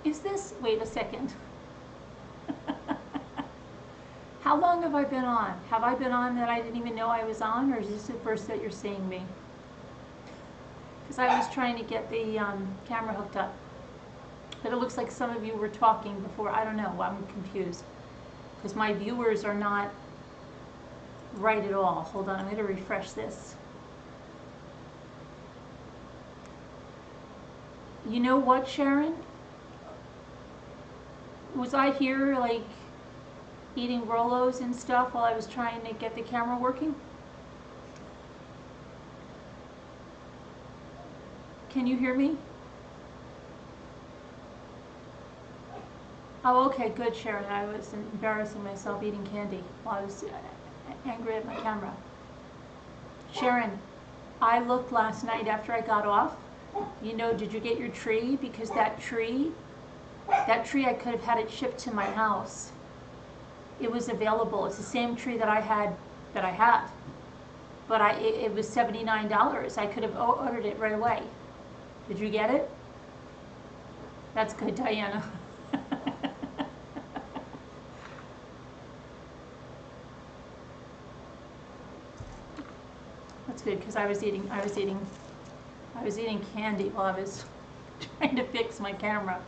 Is this, wait a second. How long have I been on? Have I been on that I didn't even know I was on, or is this the first that you're seeing me? Because I was trying to get the camera hooked up. But it looks like some of you were talking before. I don't know. I'm confused. Because my viewers are not right at all. Hold on. I'm going to refresh this. You know what, Sharon? Was I here, like, eating Rolos and stuff while I was trying to get the camera working? Can you hear me? Oh, okay, good, Sharon. I was embarrassing myself eating candy while I was angry at my camera. Sharon, I looked last night after I got off. You know, did you get your tree? Because that tree I could have had it shipped to my house. It was available. It's the same tree that I have. But it was $79. I could have ordered it right away. Did you get it? That's good, Diana. That's good, because I was eating candy while I was trying to fix my camera.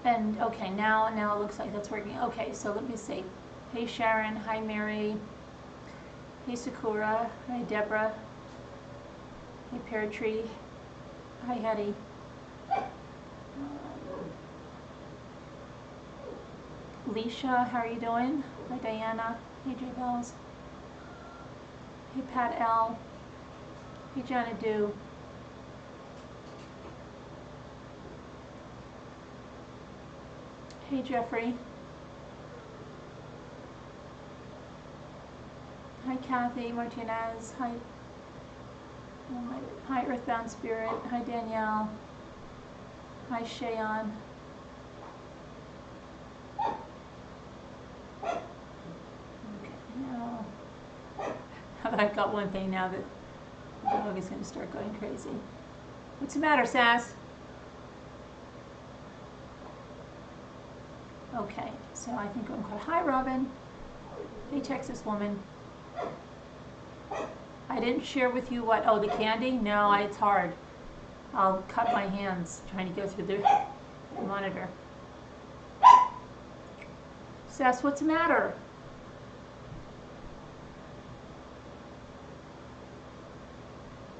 And okay, now it looks like that's working. Okay, so let me see. Hey Sharon, hi Mary, hey Sakura, hi Deborah, hey Pear Tree, hi Hetty. Leisha, how are you doing? Hi Diana, hey J Bells, hey Pat L, hey Jana Do. Hey Jeffrey. Hi Kathy Martinez. Hi. Hi Earthbound Spirit. Hi Danielle. Hi Shayon. Okay, now I've got one thing now that the dog is going to start going crazy. What's the matter, Sass? Okay, so I think I'm called. Hi, Robin. Hey, Texas woman. I didn't share with you what, oh, the candy? No, it's hard. I'll cut my hands trying to go through the monitor. Sass, what's the matter?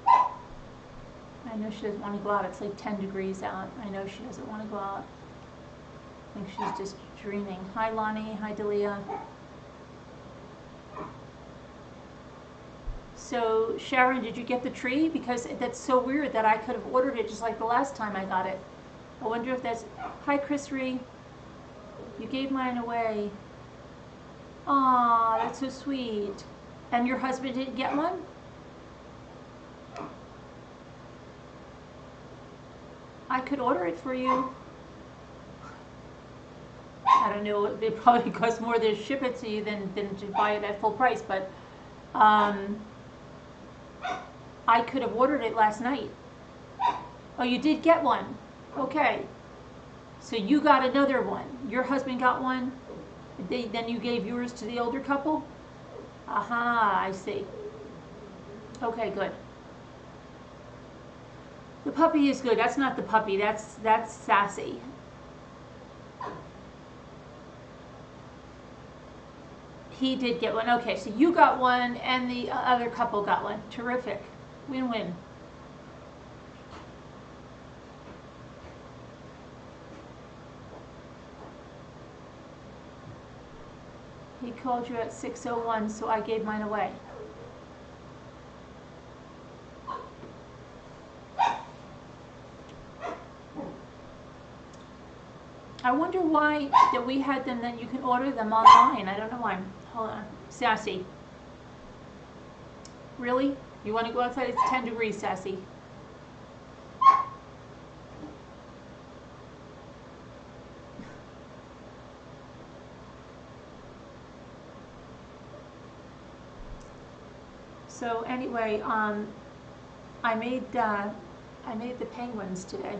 I know she doesn't want to go out. It's like 10 degrees out. I know she doesn't want to go out. I think she's just dreaming. Hi, Lonnie. Hi, Delia. So, Sharon, did you get the tree? Because that's so weird that I could have ordered it just like the last time I got it. I wonder if that's... Hi, Chris Ree. You gave mine away. Aw, that's so sweet. And your husband didn't get one? I could order it for you. I don't know, it probably costs more to ship it to you than to buy it at full price, but I could have ordered it last night. Oh, you did get one? Okay. So you got another one. Your husband got one? Then you gave yours to the older couple? Aha, I see. Okay, good. The puppy is good. That's not the puppy. That's Sassy. He did get one. Okay, so you got one and the other couple got one. Terrific. Win-win. He called you at 6:01, so I gave mine away. I wonder why that we had them, then you can order them online. I don't know why. Hold on. Sassy. Really? You want to go outside? It's 10 degrees, Sassy. So anyway, I made the penguins today.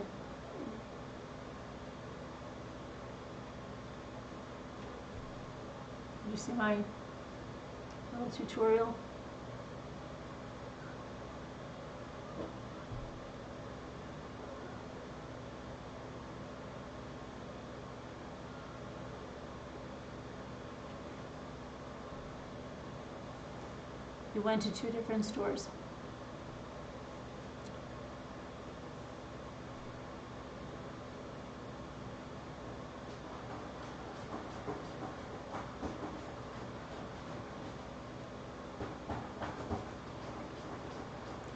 You see my little tutorial? We went to 2 different stores.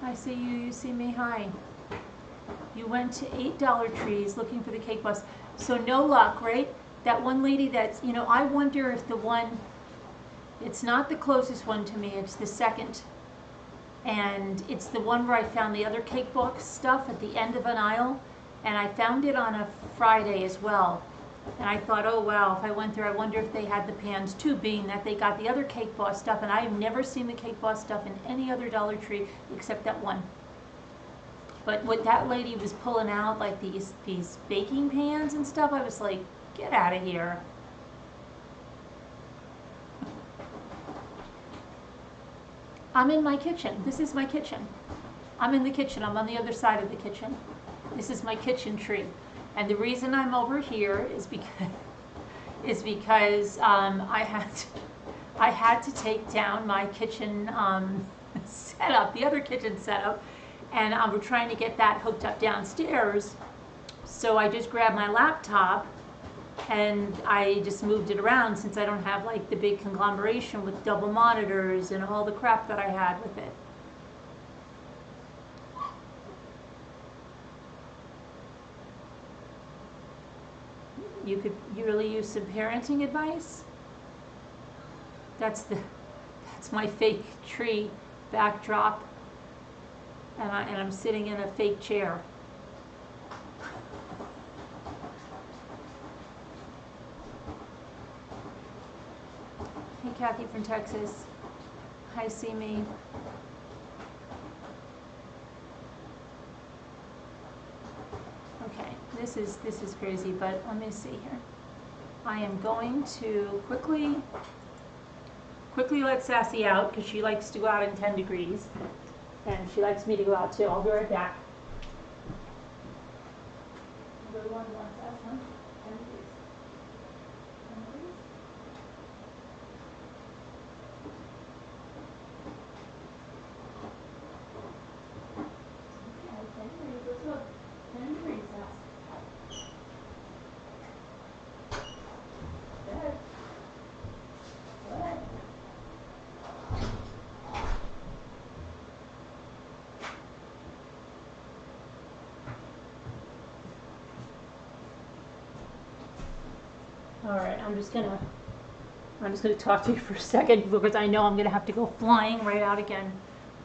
I see you, you see me, hi. You went to 8 Dollar Trees looking for the cake boss. So no luck, right? That one lady that's, you know, I wonder if the one, it's not the closest one to me, it's the second. And it's the one where I found the other cake box stuff at the end of an aisle. And I found it on a Friday as well. And I thought, oh wow, if I went there, I wonder if they had the pans too, being that they got the other Cake Boss stuff, and I have never seen the Cake Boss stuff in any other Dollar Tree except that one. But what that lady was pulling out, like these baking pans and stuff, I was like, get out of here. I'm in my kitchen. This is my kitchen. I'm in the kitchen. I'm on the other side of the kitchen. This is my kitchen tree. And the reason I'm over here is because I had to take down my kitchen setup, the other kitchen setup, and we're trying to get that hooked up downstairs. So I just grabbed my laptop and I just moved it around, since I don't have like the big conglomeration with double monitors and all the crap that I had with it. You could really use some parenting advice. That's my fake tree backdrop, and I'm sitting in a fake chair. Hey, Kathy from Texas. Hi, see me. Okay, this is crazy, but let me see here. I am going to quickly let Sassy out, because she likes to go out in 10 degrees, and she likes me to go out too. I'll be right back. All right, I'm just gonna talk to you for a second, because I know I'm gonna have to go flying right out again.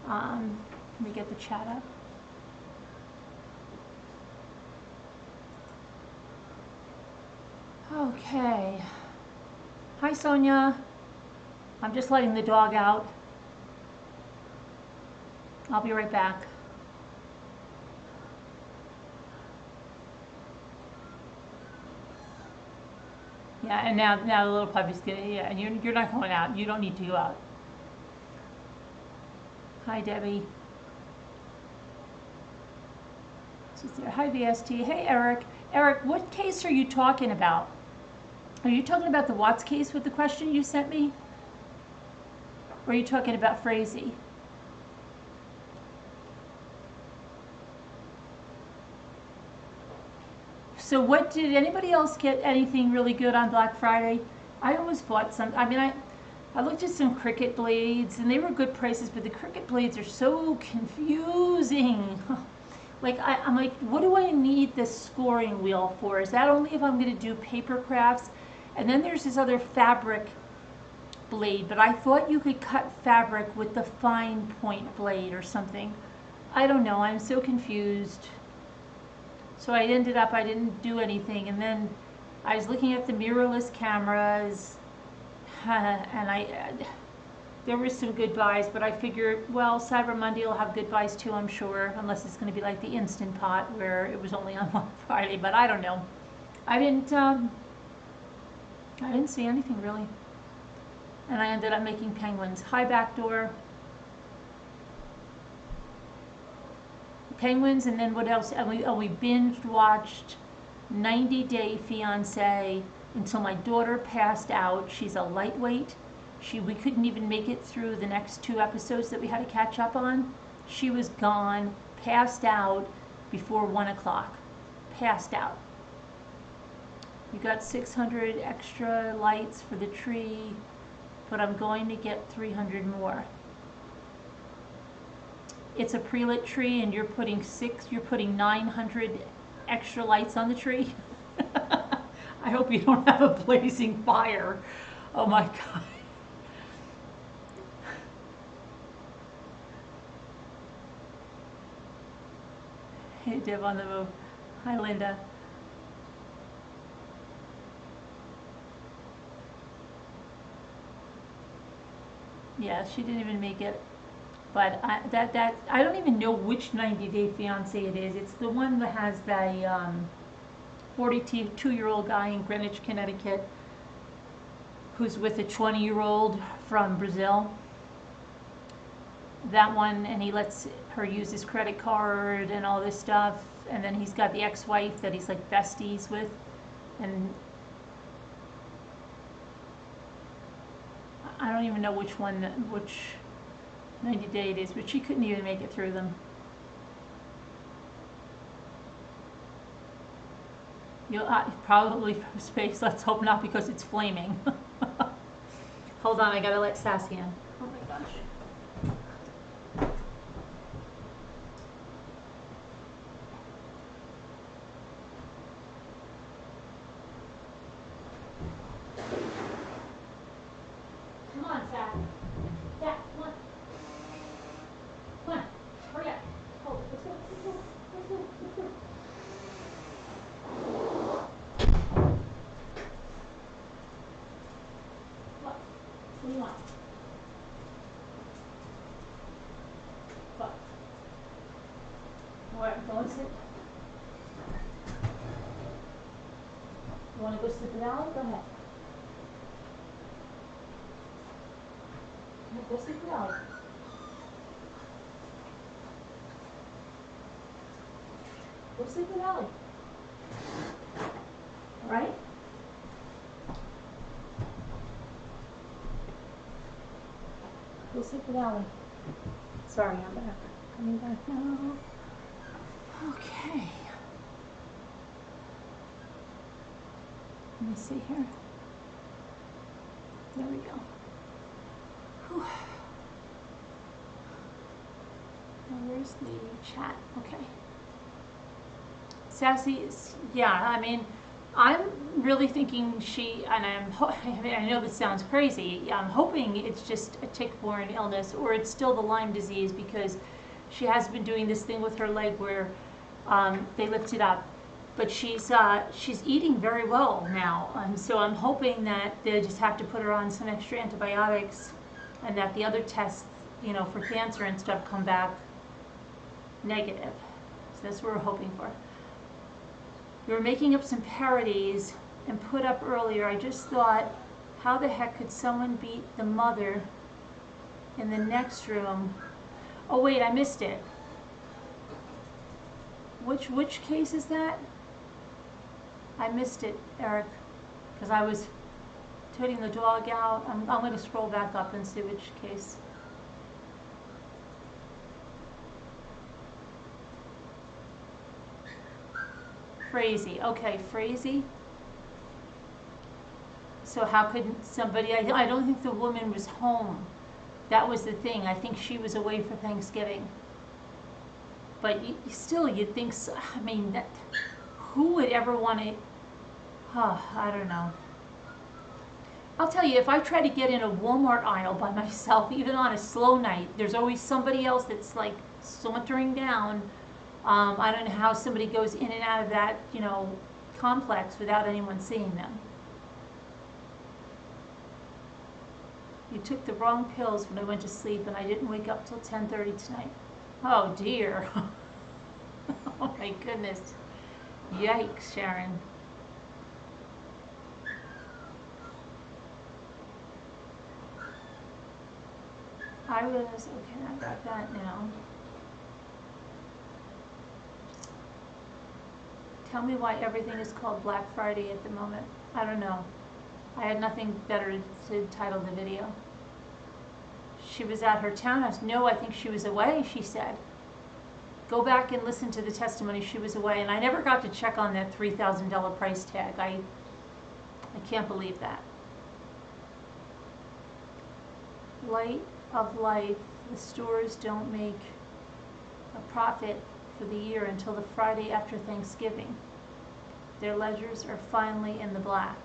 Let me get the chat up. Okay. Hi, Sonia. I'm just letting the dog out. I'll be right back. Yeah, and now the little puppy's gonna, yeah, and you're not going out. You don't need to go out. Hi, Debbie. She's there. Hi, VST. Hey, Eric. Eric, what case are you talking about? Are you talking about the Watts case with the question you sent me? Or are you talking about Frazeee? So what, did anybody else get anything really good on Black Friday? I almost bought some. I mean, I looked at some Cricut blades, and they were good prices, but the Cricut blades are so confusing. Like, I'm like, what do I need this scoring wheel for? Is that only if I'm going to do paper crafts? And then there's this other fabric blade, but I thought you could cut fabric with the fine point blade or something. I don't know. I'm so confused. So I didn't do anything, and then I was looking at the mirrorless cameras, and there were some good buys, but I figured, well, Cyber Monday will have good buys too, I'm sure, unless it's going to be like the Instant Pot where it was only on one Friday, but I don't know. I didn't see anything really. And I ended up making penguins. High back door. Penguins, and then what else? And we binge watched 90 Day Fiancé until my daughter passed out. She's a lightweight. We couldn't even make it through the next 2 episodes that we had to catch up on. She was gone, passed out before 1 o'clock. Passed out. You got 600 extra lights for the tree, but I'm going to get 300 more. It's a pre-lit tree, and you're putting 900 extra lights on the tree. I hope you don't have a blazing fire. Oh my God. Hey, Deb on the move. Hi, Linda. Yeah, she didn't even make it. But I don't even know which 90 Day Fiancé it is. It's the one that has the 42-year-old guy in Greenwich, Connecticut, who's with a 20-year-old from Brazil. That one, and he lets her use his credit card and all this stuff. And then he's got the ex-wife that he's like besties with. And I don't even know which 90 Day it is, but she couldn't even make it through them. You'll probably from space. Let's hope not, because it's flaming. Hold on, I gotta let Sassy in. Oh my gosh. Come on, Sassy. Yeah, come on. Come on. Hurry up. Oh, let's go. Let's go. Let's go. Let's go. What? What do you want? What? All right, go and sit. You want to go sit down? Go ahead. Go sit down. Go sleep with Allie. All right? Go sleep with Allie. Sorry, I'm back. Coming back now. Okay. Let me see here. There we go. Whew. Now where's the chat? Okay. Sassy, yeah, I mean, I'm really thinking I know this sounds crazy, I'm hoping it's just a tick-borne illness, or it's still the Lyme disease, because she has been doing this thing with her leg where they lift it up. But she's eating very well now, so I'm hoping that they just have to put her on some extra antibiotics, and that the other tests, for cancer and stuff come back negative. So that's what we're hoping for. We were making up some parodies and put up earlier. I just thought, how the heck could someone beat the mother in the next room? Oh wait, I missed it. Which case is that? I missed it, Eric, because I was toting the dog out. I'm going to scroll back up and see which case. Frazeee. Okay, Frazeee. So how could somebody, I don't think the woman was home. That was the thing. I think she was away for Thanksgiving. But you'd think, I mean, who would ever want to, I don't know. I'll tell you, if I try to get in a Walmart aisle by myself, even on a slow night, there's always somebody else that's like sauntering down. I don't know how somebody goes in and out of that, complex without anyone seeing them. You took the wrong pills when I went to sleep and I didn't wake up till 10:30 tonight. Oh dear. Oh my goodness. Yikes, Sharon. Okay, I got that now. Tell me why everything is called Black Friday at the moment. I don't know. I had nothing better to title the video. She was at her townhouse. No, I think she was away, she said. Go back and listen to the testimony. She was away, and I never got to check on that $3,000 price tag. I can't believe that. Light of life, the stores don't make a profit for the year until the Friday after Thanksgiving. Their ledgers are finally in the black.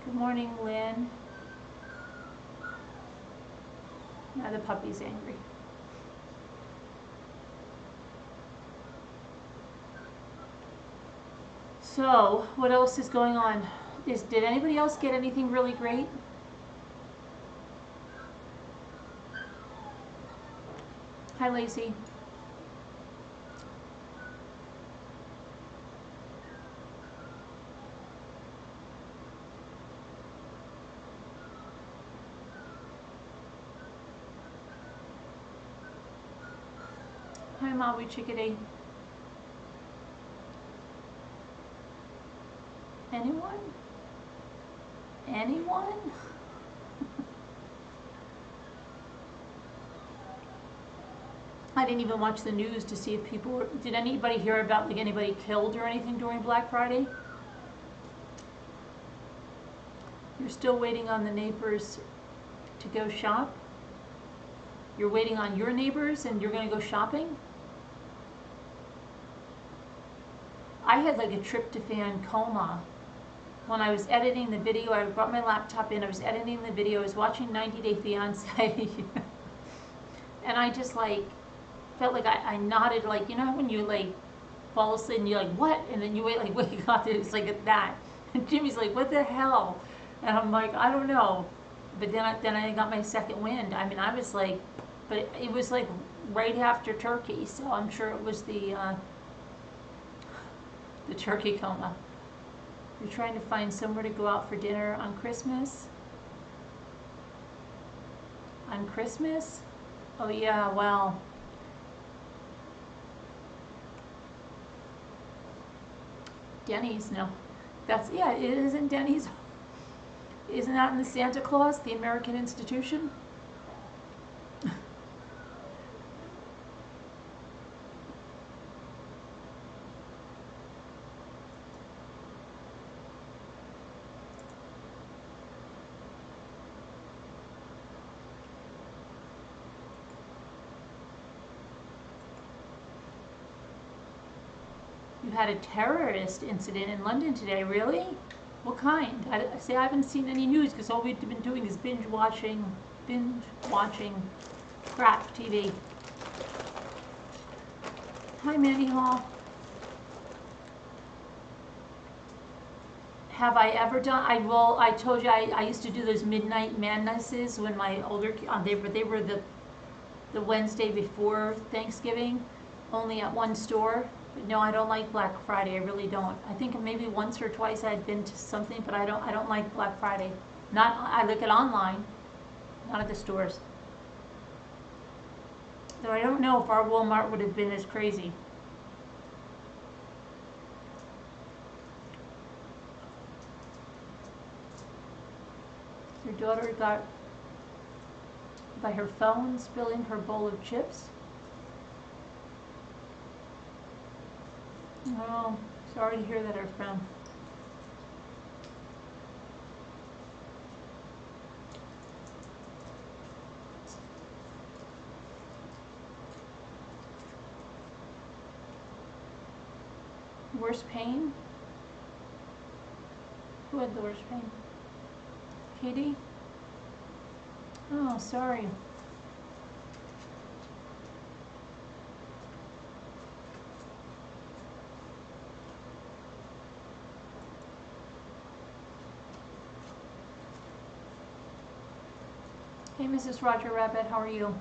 Good morning, Lynn. Now the puppy's angry. So, what else is going on? Did anybody else get anything really great? Hi, Lacey. Hi, Maui Chickadee. Anyone? Anyone? I didn't even watch the news to see if people were, did anybody hear about like anybody killed or anything during Black Friday? You're still waiting on the neighbors to go shop? You're waiting on your neighbors and you're going to go shopping? I had like a tryptophan coma. When I was editing the video, I brought my laptop in, I was editing the video, I was watching 90 Day Fiancé, and I just like, felt like I nodded, like, you know when you like fall asleep and you're like, what? And then you wake up, it's like that. And Jimmy's like, what the hell? And I'm like, I don't know. But then I got my second wind. I mean, I was like, but it was like right after turkey, so I'm sure it was the turkey coma. You're trying to find somewhere to go out for dinner on Christmas? On Christmas? Oh yeah, well. Denny's, no. That's, yeah, it isn't Denny's. Isn't that in the Santa Claus, the American institution? You had a terrorist incident in London today, really? What kind? I haven't seen any news because all we've been doing is binge watching crap TV. Hi, Mandy Hall. Have I ever done? I told you I used to do those midnight madnesses when my older they were the Wednesday before Thanksgiving, only at one store. But no, I don't like Black Friday. I really don't. I think maybe once or twice I'd been to something, but I don't like Black Friday. I look at online, not at the stores. So I don't know if our Walmart would have been as crazy. Your daughter got by her phone spilling her bowl of chips. Oh, sorry to hear that, our friend. Worst pain? Who had the worst pain? Katie? Oh, sorry. Hey, Mrs. Roger Rabbit, how are you?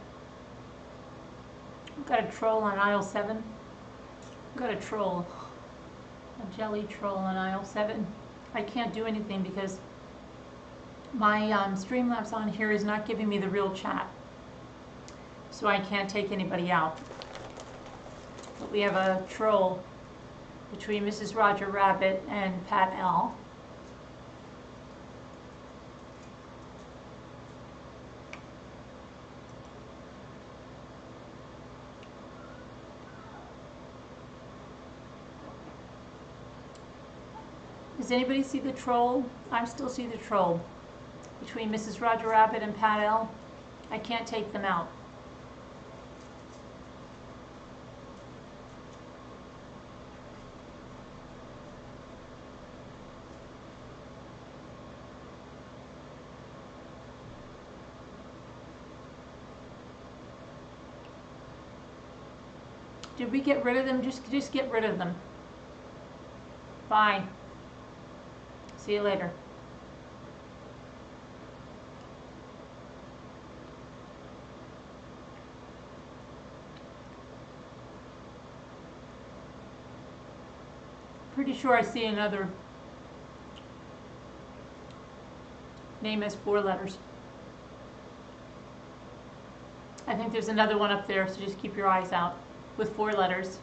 I've got a troll on aisle 7. I've got a troll. A jelly troll on aisle 7. I can't do anything because my Streamlabs on here is not giving me the real chat. So I can't take anybody out. But we have a troll between Mrs. Roger Rabbit and Pat L. Does anybody see the troll? I still see the troll between Mrs. Roger Rabbit and Pat L. I can't take them out. Did we get rid of them? Just get rid of them. Bye. See you later. Pretty sure I see another name as 4 letters. I think there's another one up there, so just keep your eyes out with 4 letters.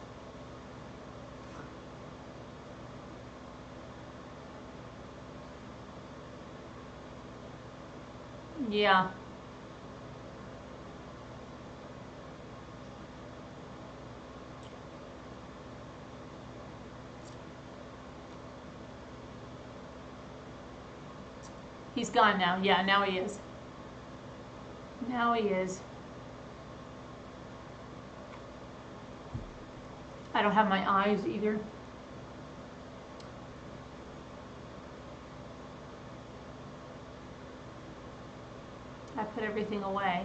Yeah. He's gone now. Yeah, now he is. Now he is. I don't have my eyes either. I put everything away.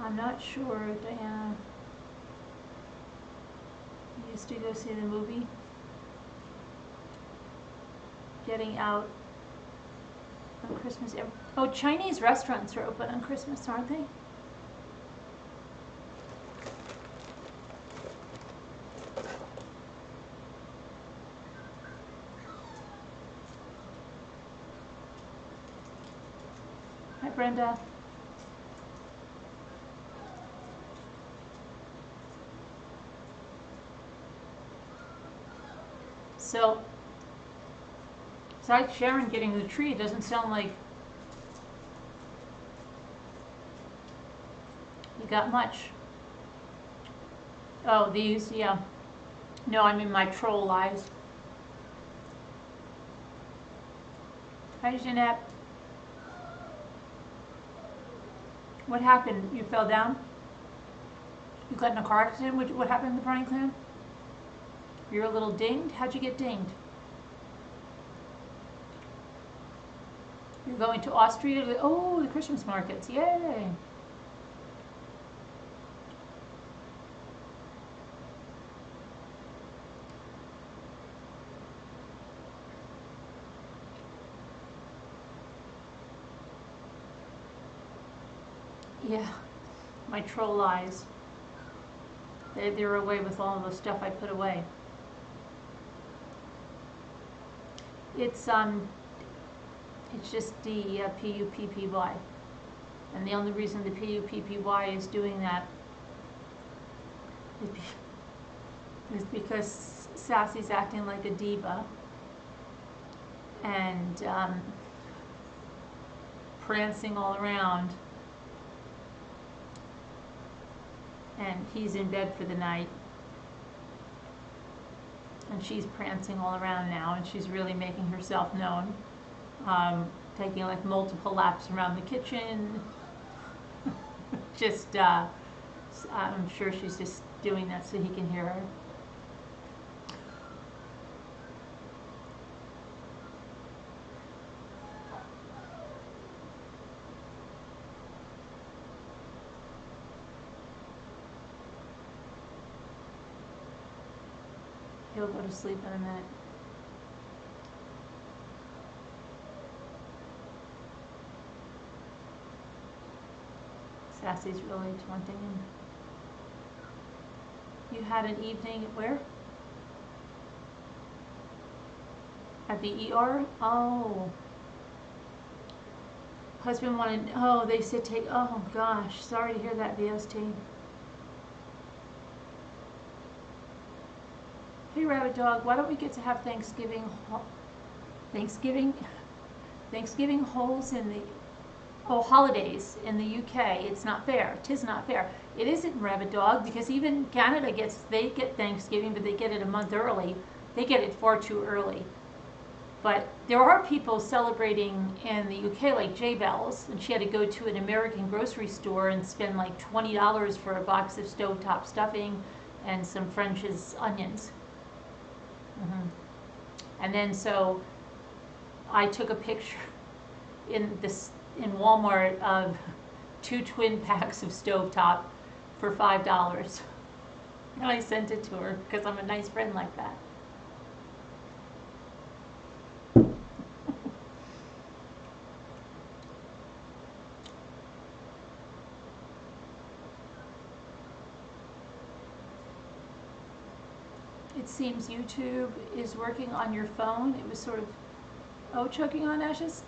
I'm not sure, Diana. You used to go see the movie? Getting out on Christmas. Oh, Chinese restaurants are open on Christmas, aren't they? Hi, Brenda. So, besides Sharon getting the tree, it doesn't sound like you got much. Oh, these, yeah. No, I'm in my troll eyes. Hi, Jeanette. What happened? You fell down? You got in a car accident? What happened in the Bryan clan? You're a little dinged? How'd you get dinged? You're going to Austria? Oh, the Christmas markets. Yay! Yeah, my troll eyes. They're away with all the stuff I put away. It's just the PUPPY. And the only reason the PUPPY is doing that is because Sassy's acting like a diva and prancing all around. And he's in bed for the night. And she's prancing all around now, and she's really making herself known. Taking like multiple laps around the kitchen. Just, I'm sure she's just doing that so he can hear her. He'll go to sleep in a minute. Sassy's really taunting him. You had an evening where? At the ER? Oh. Husband wanted, oh, they said take, oh gosh, sorry to hear that, VST. Hey Rabbit Dog, why don't we get to have Thanksgiving holes in the, oh, holidays in the UK. It's not fair. 'Tis not fair. It isn't, Rabbit Dog, because even Canada they get Thanksgiving, but they get it a month early. They get it far too early. But there are people celebrating in the UK, like J Bells, and she had to go to an American grocery store and spend like $20 for a box of stovetop stuffing and some French's onions. And then so I took a picture in Walmart of 2 twin packs of stovetop for $5. And I sent it to her because I'm a nice friend like that. It seems YouTube is working on your phone. It was sort of, oh, choking on ashes?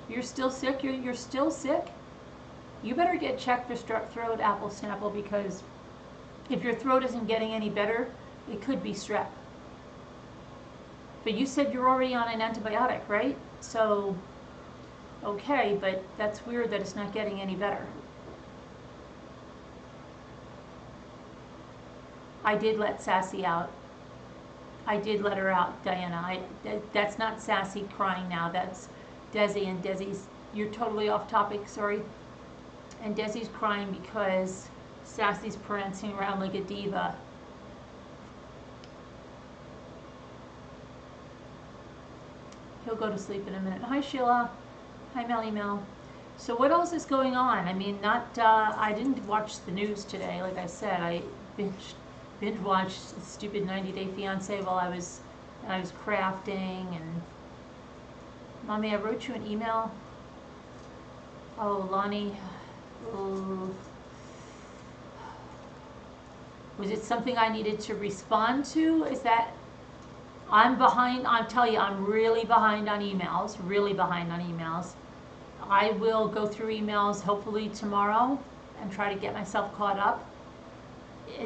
You're still sick? You're still sick? You better get checked for strep throat, apple snapple, because if your throat isn't getting any better, it could be strep. But you said you're already on an antibiotic, right? So, okay, but that's weird that it's not getting any better. I did let Sassy out. I did let her out, Diana. That's not Sassy crying now. That's Desi, and Desi's, you're totally off topic, sorry. And Desi's crying because Sassy's prancing around like a diva. He'll go to sleep in a minute. Hi, Sheila. Hi, Melly Mel. So what else is going on? I mean, I didn't watch the news today. Like I said, I binge watched the stupid 90 Day Fiancé while I was crafting. And Mommy, I wrote you an email. Oh, Lonnie. Oh. Was it something I needed to respond to? Is that, I'm behind, I'll tell you, I'm really behind on emails, really behind on emails. I will go through emails hopefully tomorrow and try to get myself caught up.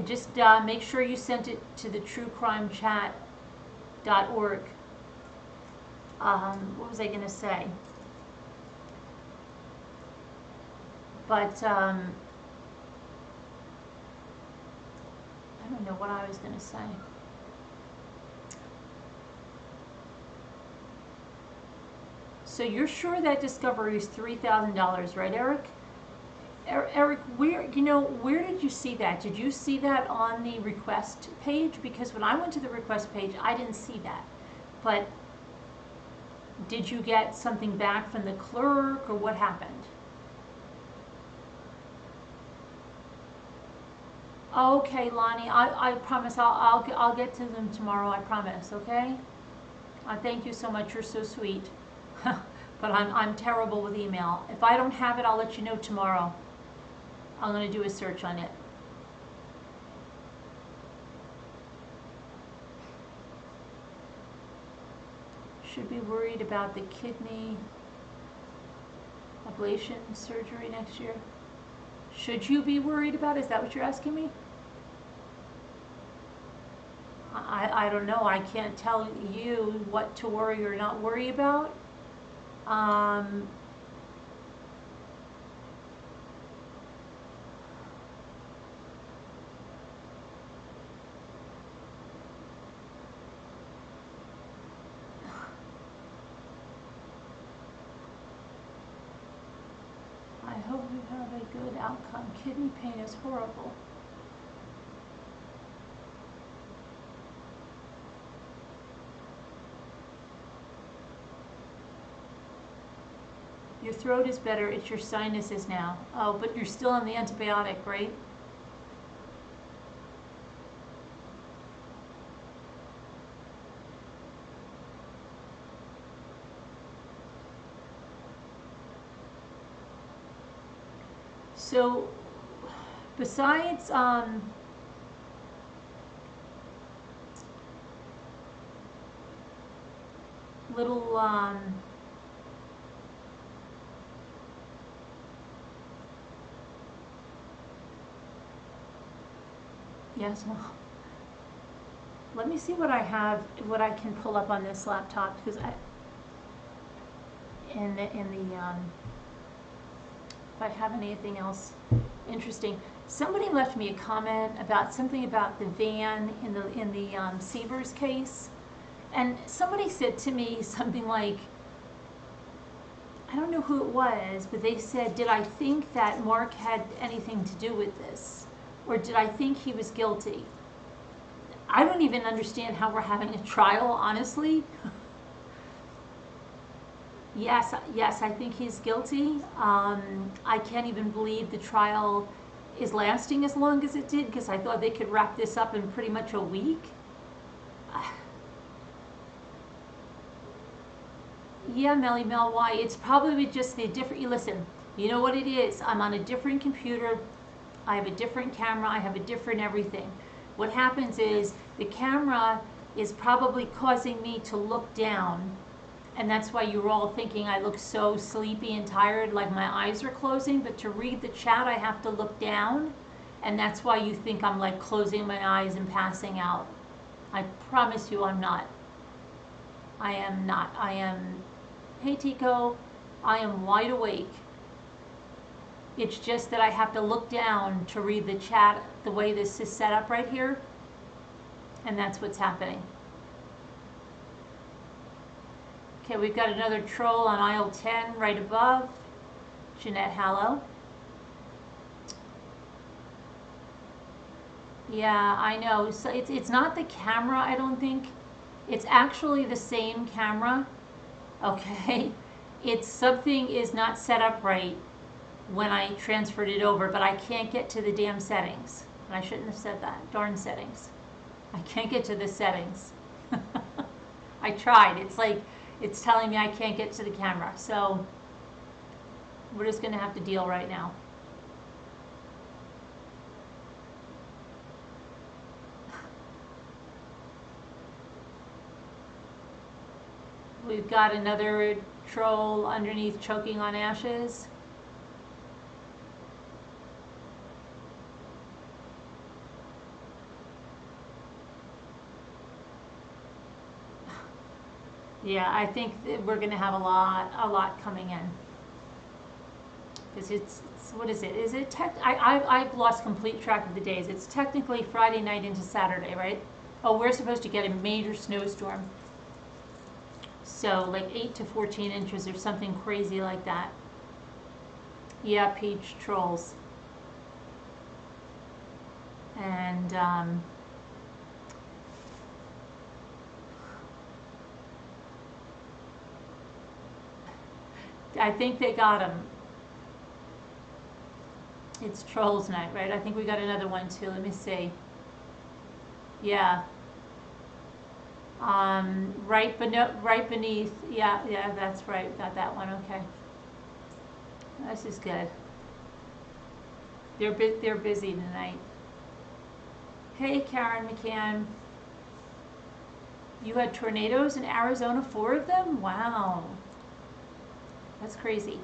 Just make sure you sent it to the truecrimechat.org. What was I going to say? But I don't know what I was going to say. So you're sure that discovery is $3,000, right, Eric? Eric, where did you see that? Did you see that on the request page? Because when I went to the request page, I didn't see that. But did you get something back from the clerk, or what happened? Okay, Lonnie, I promise I'll get to them tomorrow. I promise. Okay. Thank you so much. You're so sweet. But I'm terrible with email. If I don't have it, I'll let you know tomorrow. I'm going to do a search on it. Should be worried about the kidney ablation surgery next year. Should you be worried about it? Is that what you're asking me? I don't know. I can't tell you what to worry or not worry about. I hope you have a good outcome. Kidney pain is horrible. Your throat is better, it's your sinuses now. Oh, but you're still on the antibiotic, right? So, besides little yes, no. Let me see what I have, what I can pull up on this laptop, because if I have anything else interesting. Somebody left me a comment about something about the van in the Sievers case, and somebody said to me something like, I don't know who it was, but they said, did I think that Mark had anything to do with this, or did I think he was guilty? I don't even understand how we're having a trial, honestly. Yes, I think he's guilty. I can't even believe the trial is lasting as long as it did, because I thought they could wrap this up in pretty much a week. Yeah, Melly Mel, why? It's probably just the different, listen, you know what it is? I'm on a different computer. I have a different camera. I have a different everything. What happens is the camera is probably causing me to look down, and that's why you're all thinking I look so sleepy and tired, like my eyes are closing, but to read the chat I have to look down, and that's why you think I'm like closing my eyes and passing out. I promise you I'm not. I am not. I am, hey Tico, I am wide awake. It's just that I have to look down to read the chat the way this is set up right here, and that's what's happening. Okay, we've got another troll on aisle 10 right above. Jeanette Hallow. Yeah, I know. So it's not the camera, I don't think. It's actually the same camera. Okay. It's something is not set up right when I transferred it over, but I can't get to the damn settings. And I shouldn't have said that. Darn settings. I can't get to the settings. I tried. It's like, it's telling me I can't get to the camera. So we're just going to have to deal right now. We've got another troll underneath choking on ashes. Yeah, I think we're going to have a lot coming in. Because it's what is it? Is it I've lost complete track of the days. It's technically Friday night into Saturday, right? Oh, we're supposed to get a major snowstorm. So like 8 to 14 inches or something crazy like that. Yeah, Peach trolls. And I think they got him. It's Trolls Night, right? I think we got another one too. Let me see. Yeah. Right beneath. Yeah, that's right. Got that one. Okay. This is good. They're busy tonight. Hey, Karen McCann. You had tornadoes in Arizona, 4 of them? Wow. That's crazy.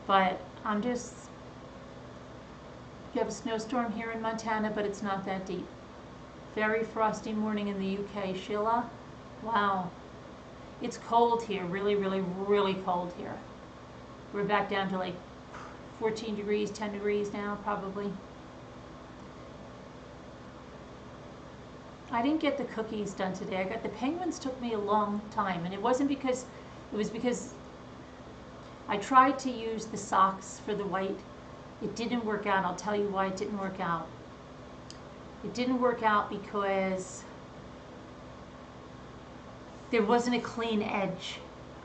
But I'm just, you have a snowstorm here in Montana, but it's not that deep. Very frosty morning in the UK. Sheila? Wow. It's cold here. Really, really, really cold here. We're back down to like 14 degrees, 10 degrees now, probably. I didn't get the cookies done today. The penguins took me a long time, and it wasn't because, it was because I tried to use the socks for the white. It didn't work out. I'll tell you why it didn't work out. It didn't work out because there wasn't a clean edge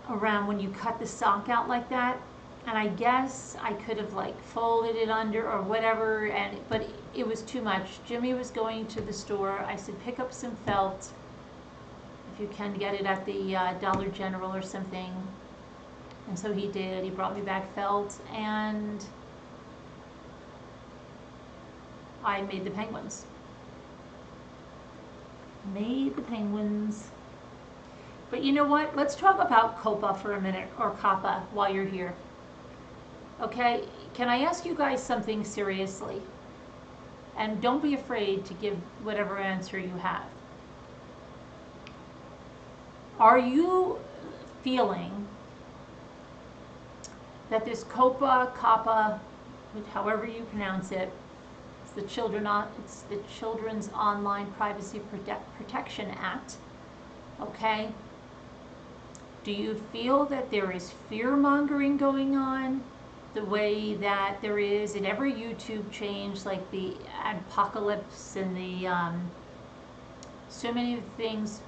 around when you cut the sock out like that. And I guess I could have like folded it under or whatever, but it was too much. Jimmy was going to the store. I said, pick up some felt if you can get it at the Dollar General or something. And so he did. He brought me back felt, and I made the penguins. Made the penguins. But you know what? Let's talk about COPPA for a minute, or COPPA, while you're here. Okay? Can I ask you guys something seriously? And don't be afraid to give whatever answer you have. Are you feeling that this COPPA, however you pronounce it, it's the Children's Online Privacy Protection Act, okay? Do you feel that there is fear-mongering going on the way that there is in every YouTube change, like the apocalypse and the so many things,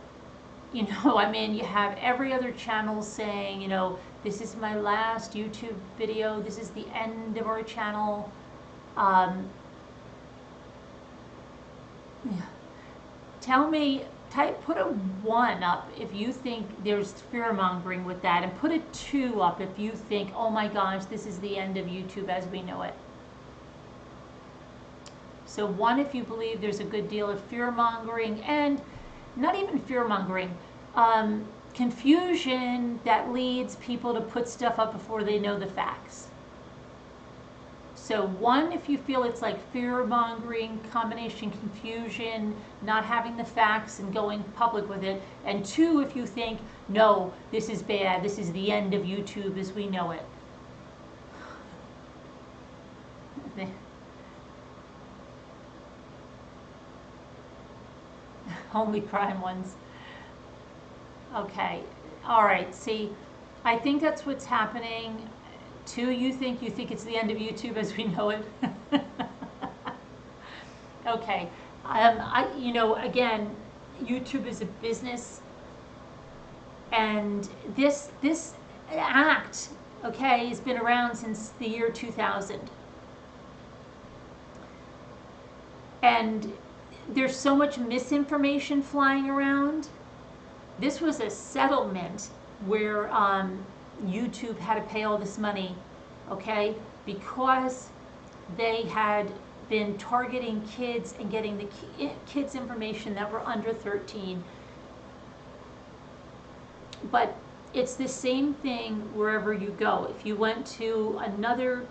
you know? I mean, you have every other channel saying, you know, this is my last YouTube video, this is the end of our channel. Yeah. Tell me, put a 1 up if you think there's fear-mongering with that, and put a 2 up if you think, oh my gosh, this is the end of YouTube as we know it. So 1 if you believe there's a good deal of fear-mongering, and not even fear-mongering, confusion that leads people to put stuff up before they know the facts. So 1 if you feel it's like fear-mongering, combination confusion, not having the facts and going public with it, and 2 if you think, no, this is bad, this is the end of YouTube as we know it. Only crime ones. Okay, all right, see, I think that's what's happening. 2, you think it's the end of YouTube as we know it. Okay, you know, again, YouTube is a business, and this act, okay, has been around since the year 2000, and there's so much misinformation flying around. This was a settlement where YouTube had to pay all this money, okay, because they had been targeting kids and getting the kids' information that were under 13. But it's the same thing wherever you go. If you went to another,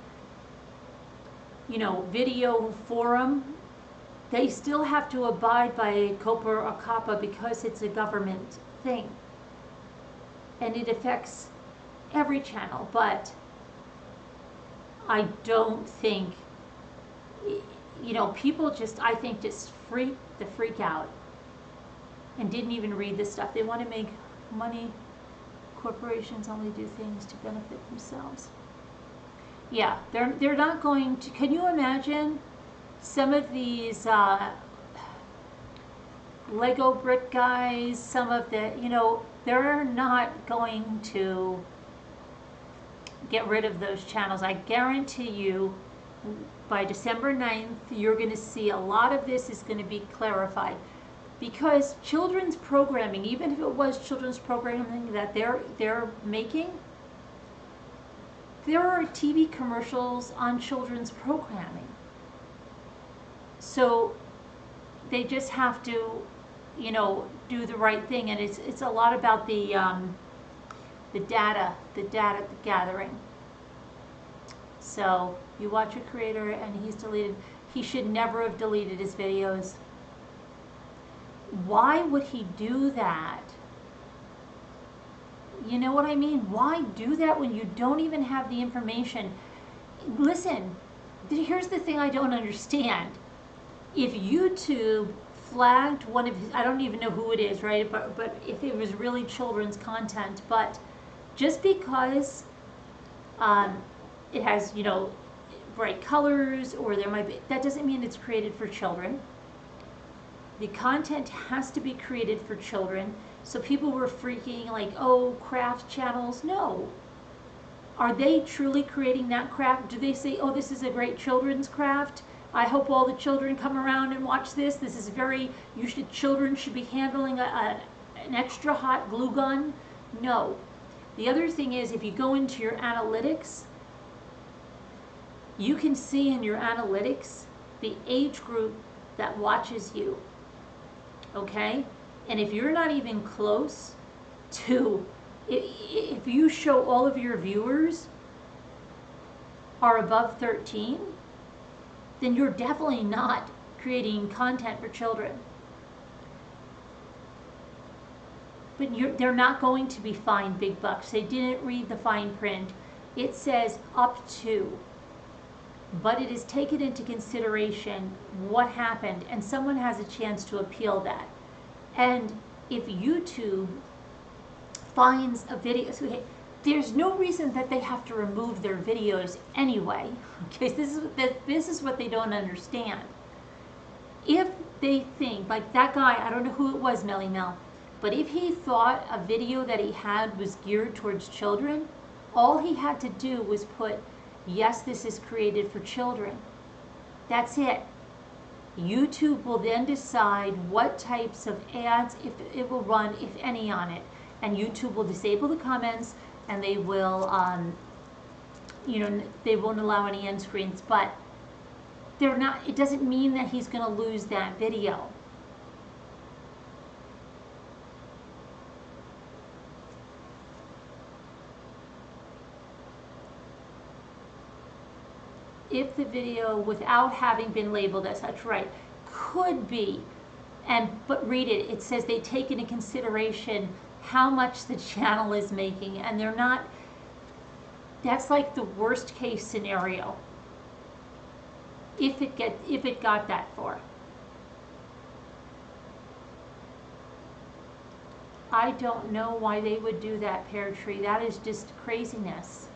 you know, video forum, they still have to abide by a COPPA or a COPPA because it's a government thing. And it affects every channel, but I don't think, you know, people just, I think, just freak out and didn't even read this stuff. They want to make money. Corporations only do things to benefit themselves. Yeah, they're not going to. Can you imagine some of these Lego brick guys, some of the, you know, they're not going to get rid of those channels. I guarantee you by December 9th, you're going to see a lot of this is going to be clarified, because children's programming, even if it was children's programming that they're making, there are TV commercials on children's programming. So they just have to, you know, do the right thing, and it's a lot about the data gathering. So you watch a creator and he's deleted. He should never have deleted his videos. Why would he do that? You know what I mean? Why do that when you don't even have the information? Listen, here's the thing I don't understand. If YouTube flagged one of his, I don't even know who it is, right? But if it was really children's content, but just because it has, you know, bright colors, or there might be, that doesn't mean it's created for children. The content has to be created for children. So people were freaking like, oh, craft channels. No. Are they truly creating that craft? Do they say, oh, this is a great children's craft? I hope all the children come around and watch this. This is very, children should be handling an extra hot glue gun. No. The other thing is, if you go into your analytics, you can see in your analytics the age group that watches you, okay? And if you're not even close to, if you show all of your viewers are above 13, then you're definitely not creating content for children. But they're not going to be fined big bucks. They didn't read the fine print. It says up to, but it is taken into consideration what happened, and someone has a chance to appeal that. And if YouTube finds a video, so there's no reason that they have to remove their videos anyway. Okay, this is what they don't understand. If they think, like that guy, I don't know who it was, Melly Mel, but if he thought a video that he had was geared towards children, all he had to do was put, yes, this is created for children. That's it. YouTube will then decide what types of ads if it will run, if any, on it. And YouTube will disable the comments, and they will, they won't allow any end screens. But they're not. It doesn't mean that he's going to lose that video. If the video, without having been labeled as such, right, could be, but read it. It says they take into consideration how much the channel is making, and they're not. That's like the worst case scenario. If it got that far. I don't know why they would do that, Pear Tree. That is just craziness.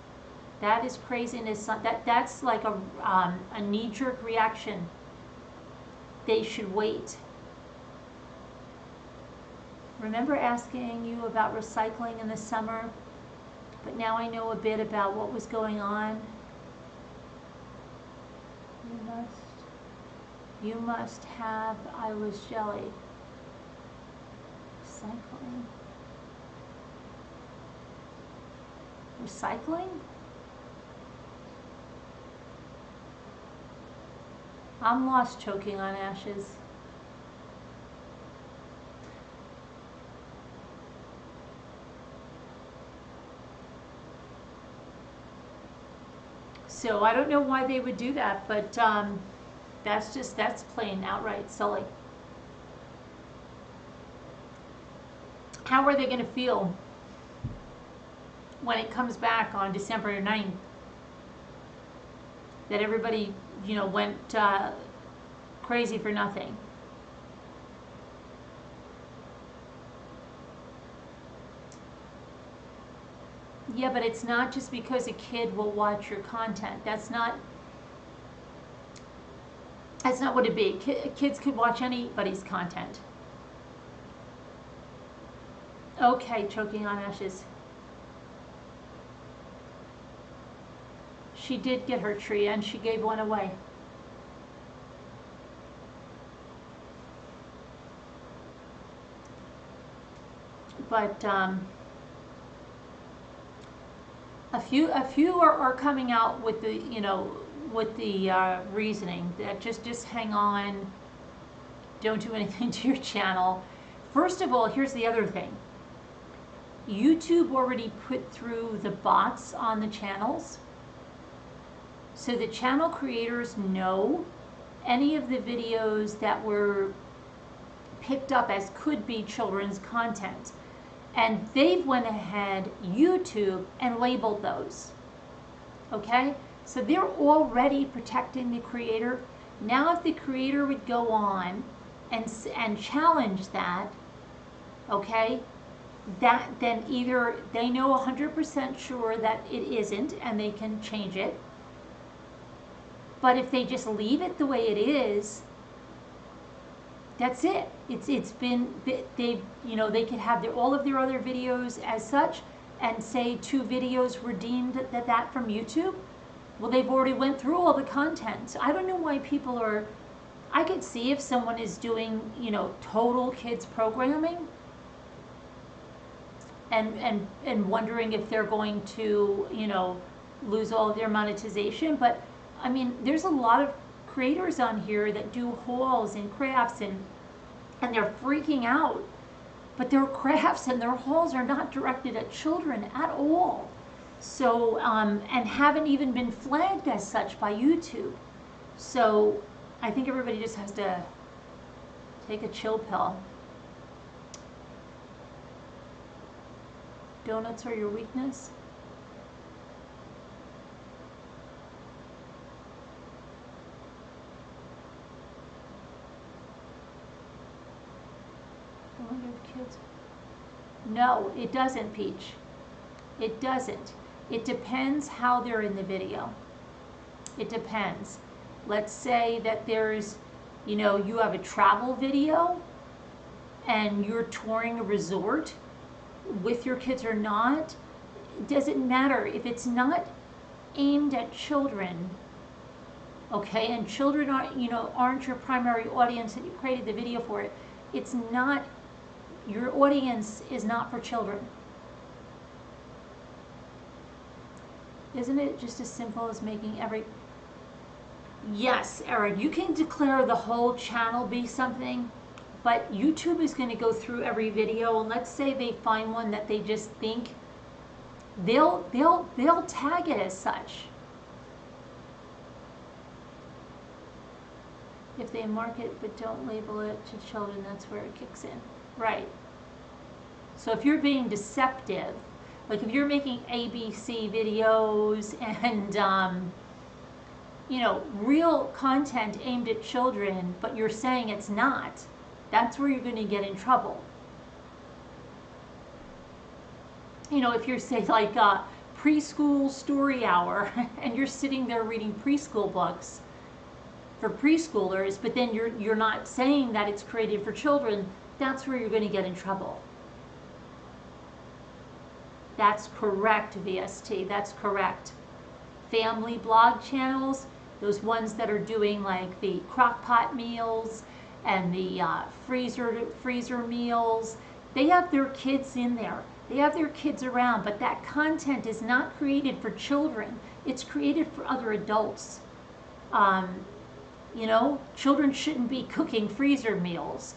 That is craziness. That's like a knee-jerk reaction. They should wait. Remember asking you about recycling in the summer? But now I know a bit about what was going on. You must have, I was jelly. Recycling. Recycling? I'm lost, choking on ashes. So I don't know why they would do that, but that's plain outright silly. How are they going to feel when it comes back on December 9th? That everybody, went crazy for nothing. Yeah, but it's not just because a kid will watch your content. That's not what it'd be. Kids could watch anybody's content. Okay, choking on ashes. She did get her tree, and she gave one away. But a few are coming out with the reasoning that just hang on, don't do anything to your channel. First of all, here's the other thing. YouTube already put through the bots on the channels, so the channel creators know any of the videos that were picked up as could be children's content. And they've went ahead, YouTube, and labeled those. Okay? So they're already protecting the creator. Now if the creator would go on and challenge that, okay, then either they know 100% sure that it isn't and they can change it. But if they just leave it the way it is, that's it. It's been, they could have all of their other videos as such, and say 2 videos were deemed that from YouTube. Well, they've already went through all the content. So I don't know why people are. I could see if someone is doing total kids programming, and wondering if they're going to, you know, lose all of their monetization. But I mean, there's a lot of creators on here that do hauls and crafts, and they're freaking out. But their crafts and their hauls are not directed at children at all. So, and haven't even been flagged as such by YouTube. So I think everybody just has to take a chill pill. Donuts are your weakness? I wonder if kids... No, it doesn't, Peach. It doesn't. It depends how they're in the video. It depends. Let's say that there's, you know, you have a travel video and you're touring a resort with your kids or not. It doesn't matter if it's not aimed at children, okay, and children aren't, you know, aren't your primary audience that you created the video for. It. It's not, your audience is not for children. Isn't it just as simple as making every... Yes, Erin, you can declare the whole channel be something, but YouTube is going to go through every video, and let's say they find one that they just think, they'll tag it as such. If they mark it but don't label it to children, that's where it kicks in. Right. So if you're being deceptive, like if you're making ABC videos and, you know, real content aimed at children, but you're saying it's not, that's where you're going to get in trouble. You know, if you're, say, like preschool story hour, and you're sitting there reading preschool books for preschoolers, but then you're not saying that it's created for children, that's where you're going to get in trouble. That's correct, VST. That's correct. Family blog channels, those ones that are doing like the crock pot meals and the freezer meals, they have their kids in there. They have their kids around, but that content is not created for children. It's created for other adults. You know, children shouldn't be cooking freezer meals.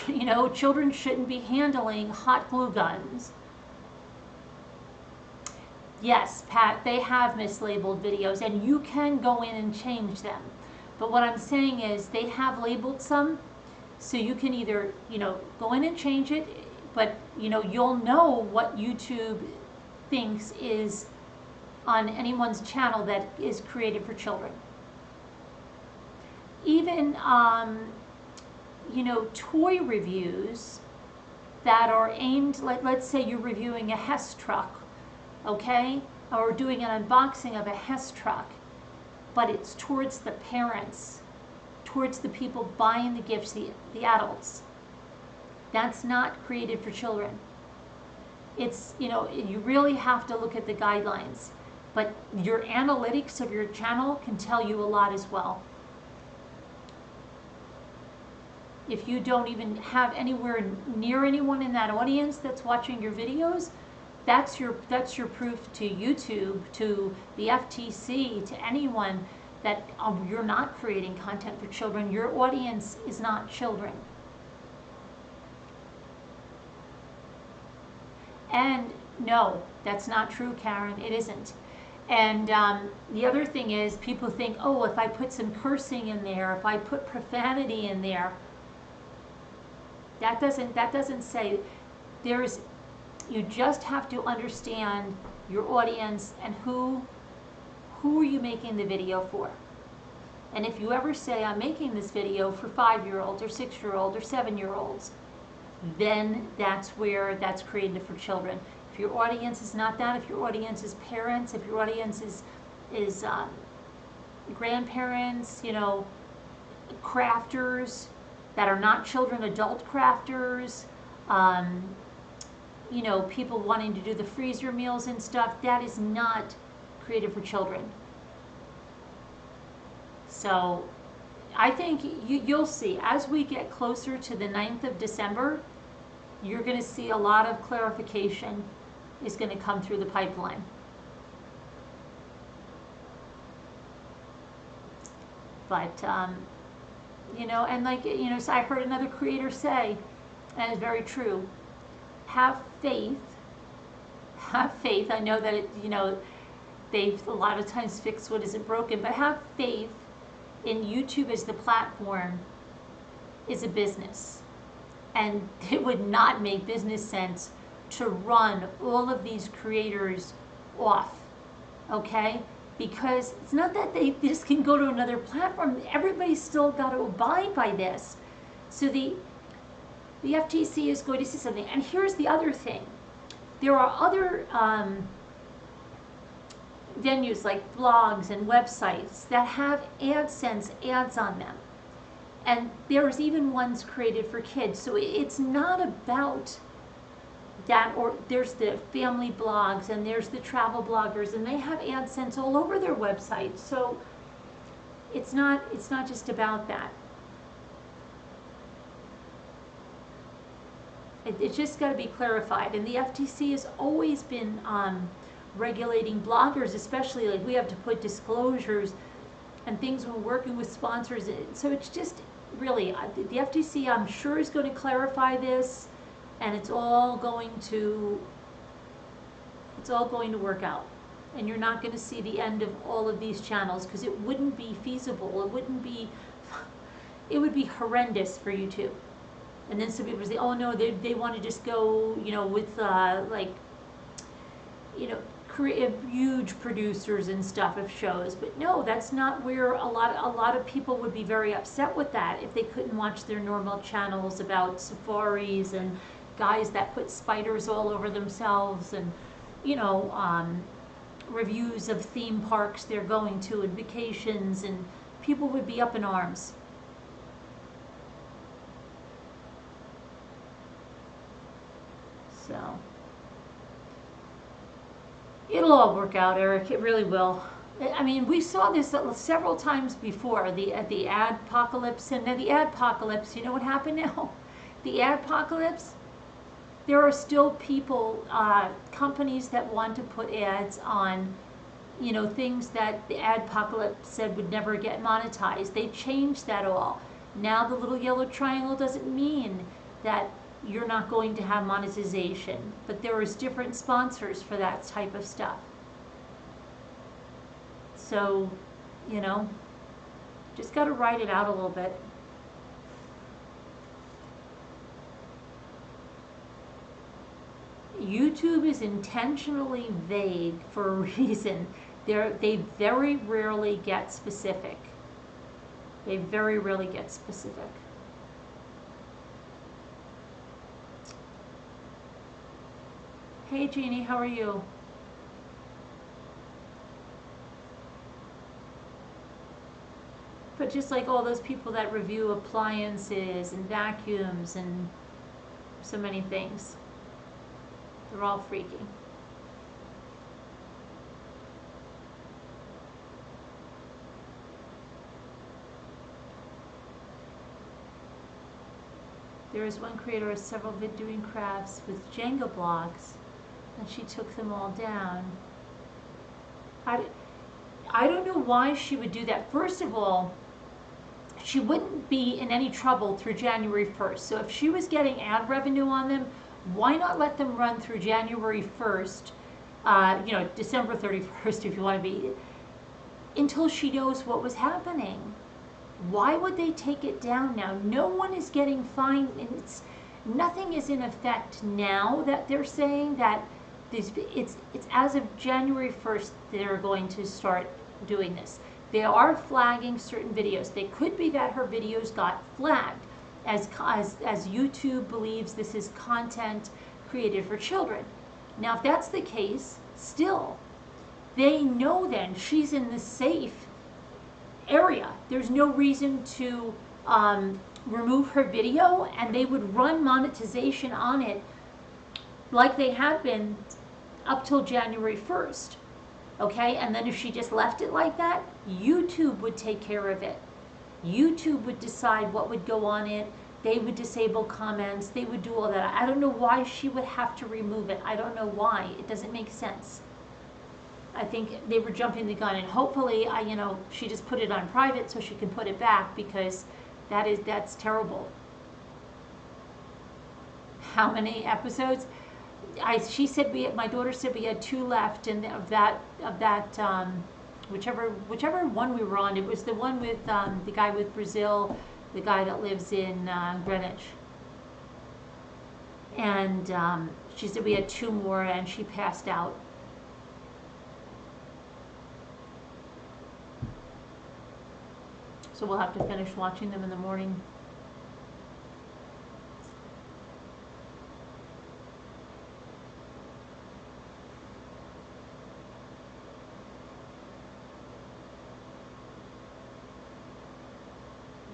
You know, children shouldn't be handling hot glue guns. Yes, Pat, they have mislabeled videos, and you can go in and change them. But what I'm saying is they have labeled some, so you can either, you know, go in and change it, but, you know, you'll know what YouTube thinks is on anyone's channel that is created for children. Even, you know, toy reviews that are aimed, let's say you're reviewing a Hess truck, okay, or doing an unboxing of a Hess truck, but it's towards the parents, towards the people buying the gifts, the adults. That's not created for children. It's, you know, you really have to look at the guidelines, but your analytics of your channel can tell you a lot as well. If you don't even have anywhere near anyone in that audience that's watching your videos, that's your proof to YouTube, to the FTC, to anyone that you're not creating content for children. Your audience is not children. And no, that's not true, Karen. It isn't. And the other thing is, people think, oh, if I put some cursing in there, if I put profanity in there, that doesn't say. There's, you just have to understand your audience and who are you making the video for. And if you ever say, I'm making this video for 5-year-olds or 6-year-olds or 7-year-olds, then that's where that's created for children. If your audience is not that, if your audience is parents, if your audience is grandparents, you know, crafters that are not children, adult crafters, you know, people wanting to do the freezer meals and stuff, that is not created for children. So I think you'll see, as we get closer to the 9th of December, you're going to see a lot of clarification is going to come through the pipeline. But, you know, and like, you know, so I heard another creator say, and it's very true, have faith. Have faith. I know that it, you know, they've a lot of times fixed what isn't broken, but have faith in YouTube as the platform is a business. And it would not make business sense to run all of these creators off, okay? Because it's not that they just can go to another platform. Everybody's still got to abide by this. So the FTC is going to see something. And here's the other thing. There are other venues like blogs and websites that have AdSense ads on them. And there's even ones created for kids. So it's not about that, or there's the family blogs and there's the travel bloggers, and they have AdSense all over their website. So it's not just about that. It's just got to be clarified. And the FTC has always been regulating bloggers, especially like we have to put disclosures and things when we're working with sponsors. So it's just really, the FTC, I'm sure, is going to clarify this, and it's all going to work out. And you're not going to see the end of all of these channels, because it wouldn't be feasible. It would be horrendous for YouTube. And then some people say, oh no, they want to just go, you know, with like, you know, create huge producers and stuff of shows. But no, that's not where a lot of people would be very upset with that if they couldn't watch their normal channels about safaris and guys that put spiders all over themselves, and, you know, reviews of theme parks they're going to and vacations, and people would be up in arms. So it'll all work out, Eric. It really will. I mean, we saw this several times before, the adpocalypse. And then the adpocalypse, you know what happened now? The adpocalypse, there are still people, companies that want to put ads on, you know, things that the adpocalypse said would never get monetized. They changed that all. Now the little yellow triangle doesn't mean that you're not going to have monetization, but there is different sponsors for that type of stuff. So, you know, just got to write it out a little bit. YouTube is intentionally vague for a reason. They very rarely get specific. They very rarely get specific. Hey Jeannie, how are you? But just like all those people that review appliances and vacuums and so many things, they're all freaky. There is one creator who has several vid doing crafts with Jenga blocks, and she took them all down. I don't know why she would do that. First of all, she wouldn't be in any trouble through January 1st. So if she was getting ad revenue on them, why not let them run through January 1st, you know, December 31st if you want to be, until she knows what was happening. Why would they take it down now? No one is getting fined, and nothing is in effect now that they're saying that it's as of January 1st they're going to start doing this. They are flagging certain videos. They could be that her videos got flagged as YouTube believes this is content created for children. Now, if that's the case, still, they know then she's in the safe area. There's no reason to remove her video, and they would run monetization on it like they had been up till January 1st. Okay, and then if she just left it like that, YouTube would take care of it. YouTube would decide what would go on it, They would disable comments. They would do all that. I don't know why she would have to remove it. I don't know why. It doesn't make sense. I think they were jumping the gun, and hopefully, she just put it on private so she can put it back, because that's terrible. How many episodes? My daughter said we had 2 left, and of that, whichever one we were on, it was the one with the guy with Brazil, the guy that lives in Greenwich. And she said we had 2 more, and she passed out. So we'll have to finish watching them in the morning.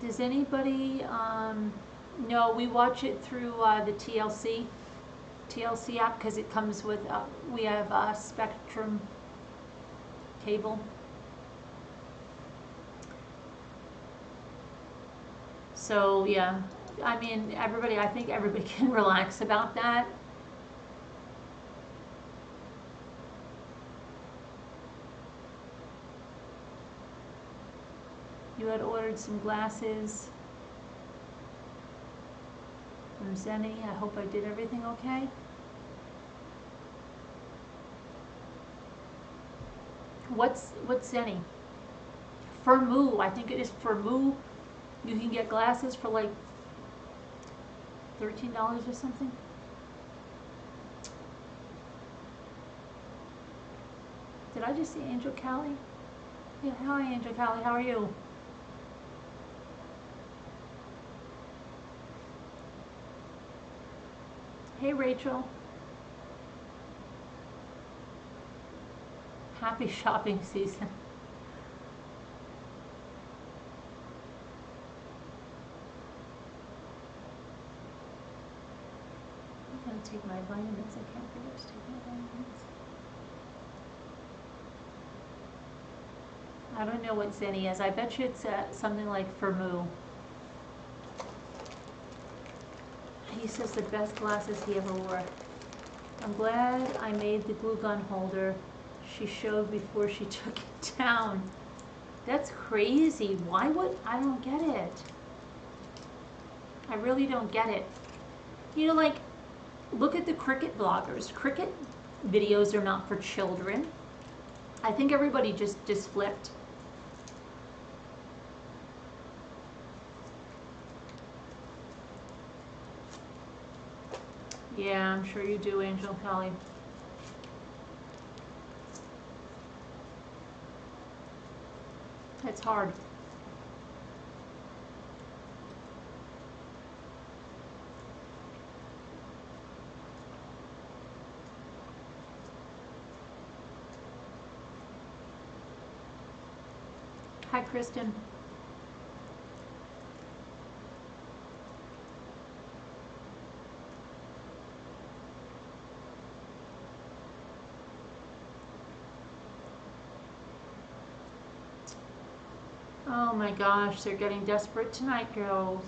Does anybody, no, we watch it through the TLC app, because it comes with, we have Spectrum cable. So yeah, I mean, I think everybody can relax about that. You had ordered some glasses from Zenny. I hope I did everything okay. What's Zenny? Frazeee, I think it is Frazeee. You can get glasses for like $13 or something. Did I just see Angel Callie? Yeah, hi Angel Callie, how are you? Hey Rachel. Happy shopping season. I'm gonna take my vitamins. I can't forget to take my vitamins. I don't know what Zenny is. I bet you it's something like Frazeee. He says the best glasses he ever wore. I'm glad I made the glue gun holder she showed before she took it down. That's crazy. Why would, I don't get it. I really don't get it. You know, like, look at the cricket vloggers. Cricket videos are not for children. I think everybody just flipped. Yeah, I'm sure you do, Angel Callie. It's hard. Hi, Kristen. Oh my gosh, they're getting desperate tonight, girls.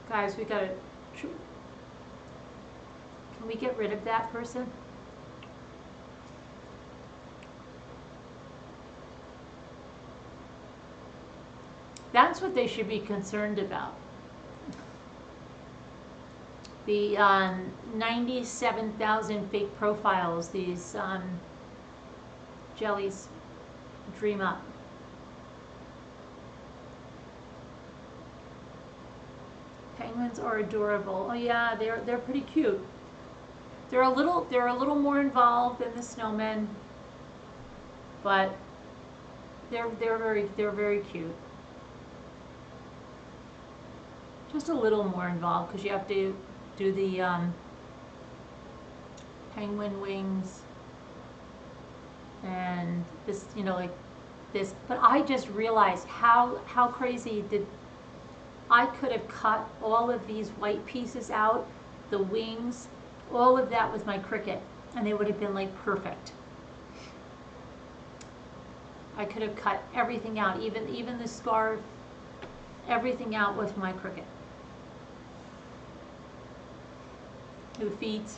Guys, we gotta... Can we get rid of that person? That's what they should be concerned about. The 97,000 fake profiles these jellies dream up. Penguins are adorable. Oh yeah, they're pretty cute. They're a little more involved than the snowmen, but they're very cute. Just a little more involved because you have to do the penguin wings and this, you know, like this. But I just realized how crazy I could have cut all of these white pieces out, the wings, all of that with my Cricut, and they would have been like perfect. I could have cut everything out, even the scarf, everything out with my Cricut. The feet.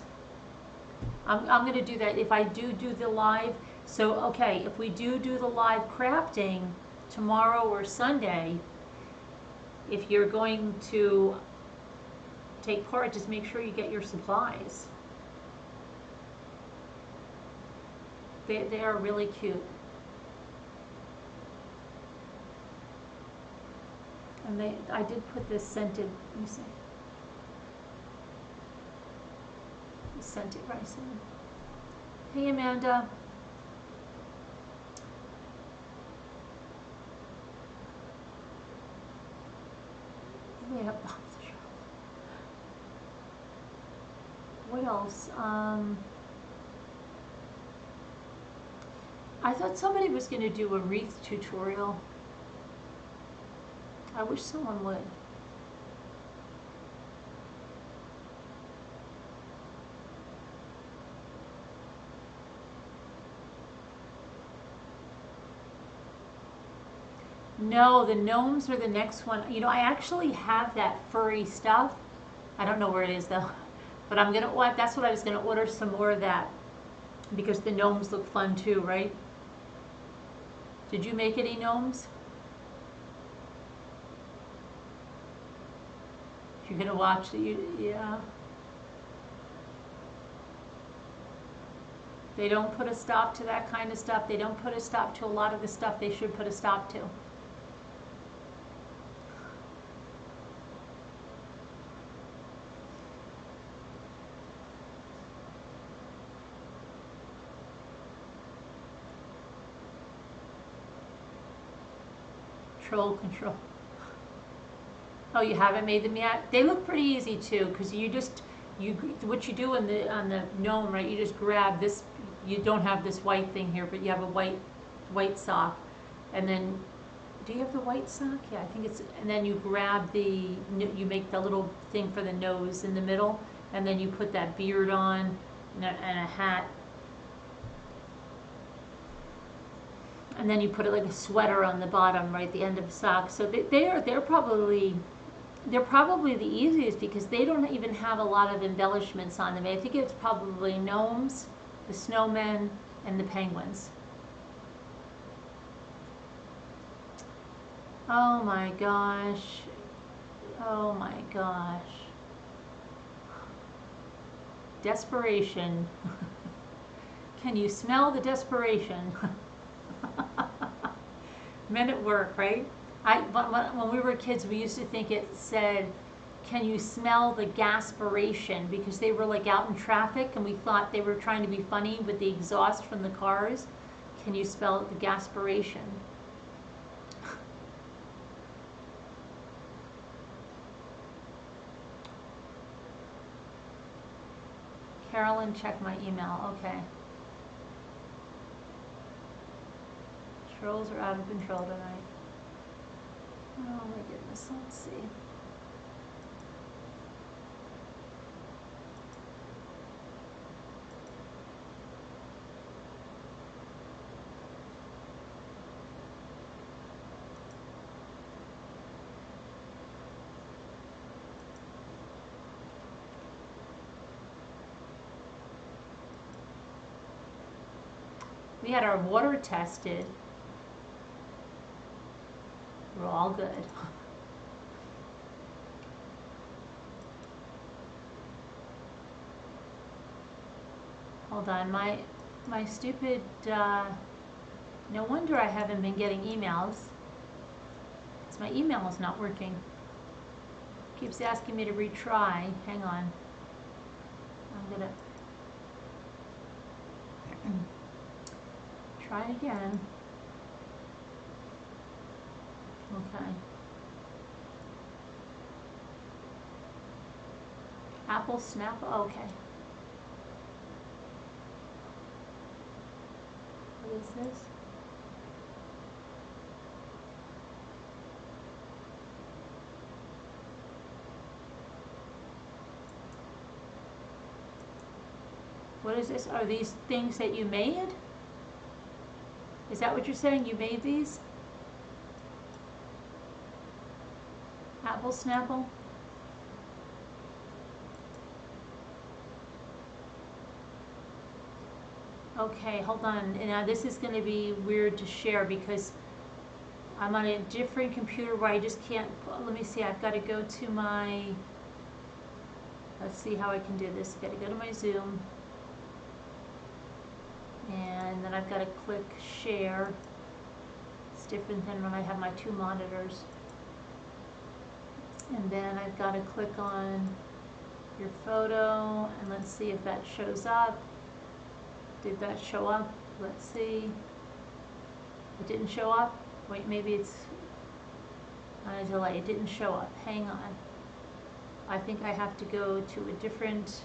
I'm going to do that if I do the live. So, okay, if we do the live crafting tomorrow or Sunday, if you're going to take part, just make sure you get your supplies. They are really cute. And I did put this scented, let me see. The scented rice in. Hey, Amanda. We have box of chocolate. What else? I thought somebody was going to do a wreath tutorial. I wish someone would. No, the gnomes are the next one. You know, I actually have that furry stuff. I don't know where it is though. But I'm going to, that's what I was going to order, some more of that. Because the gnomes look fun too, right? Did you make any gnomes? You're going to watch the, yeah. They don't put a stop to that kind of stuff. They don't put a stop to a lot of the stuff they should put a stop to. Control. Oh, you haven't made them yet? They look pretty easy too, because what you do on the gnome, right? You just grab this. You don't have this white thing here, but you have a white sock, and then do you have the white sock? Yeah, I think it's. And then you grab you make the little thing for the nose in the middle, and then you put that beard on and a hat. And then you put it like a sweater on the bottom, right, the end of the sock. So they're probably the easiest because they don't even have a lot of embellishments on them. I think it's probably gnomes, the snowmen, and the penguins. Oh my gosh. Oh my gosh. Desperation. Can you smell the desperation? Men at work, right? When we were kids, we used to think it said, can you smell the gaspiration? Because they were like out in traffic and we thought they were trying to be funny with the exhaust from the cars. Can you smell the gaspiration? Carolyn, check my email. Okay. Trolls are out of control tonight. Oh my goodness, let's see. We had our water tested. We're all good. Hold on, my stupid, no wonder I haven't been getting emails. It's my email is not working. Keeps asking me to retry. Hang on. I'm gonna try again. Okay. Apple Snap, okay. What is this? What is this? Are these things that you made? Is that what you're saying? You made these? Apple Snapple? Okay, hold on. Now this is going to be weird to share because I'm on a different computer where I just can't. Let me see. I've got to go to my. Let's see how I can do this. I've got to go to my Zoom. And then I've got to click share. It's different than when I have my two monitors. And then I've got to click on your photo and let's see if that shows up. Did that show up? Let's see. It didn't show up. Wait, maybe it's on a delay. It didn't show up. Hang on. I think I have to go to a different,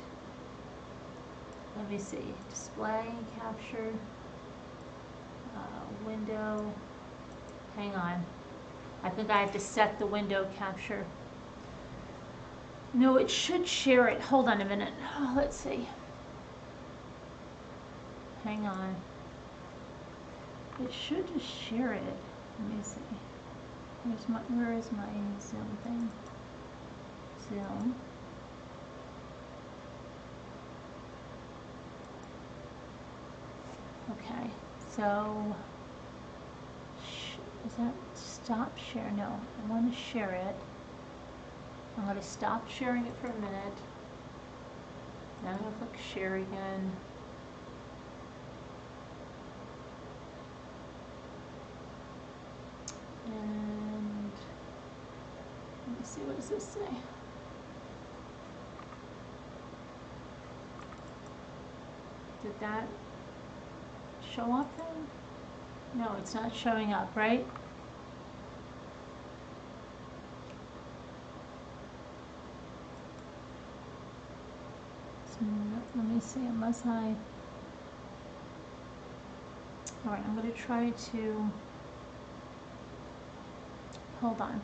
let me see, display, capture, window, hang on. I think I have to set the window capture. No, it should share it. Hold on a minute. Oh, let's see. Hang on. It should just share it. Let me see. Where is my Zoom thing? Zoom. Okay, so is that stop share? No, I want to share it. I'm going to stop sharing it for a minute. Then I'm going to click share again. And let me see, what does this say? Did that show up then? No, it's not showing up, right? So, let me see, unless I... Alright, I'm going to try to... Hold on.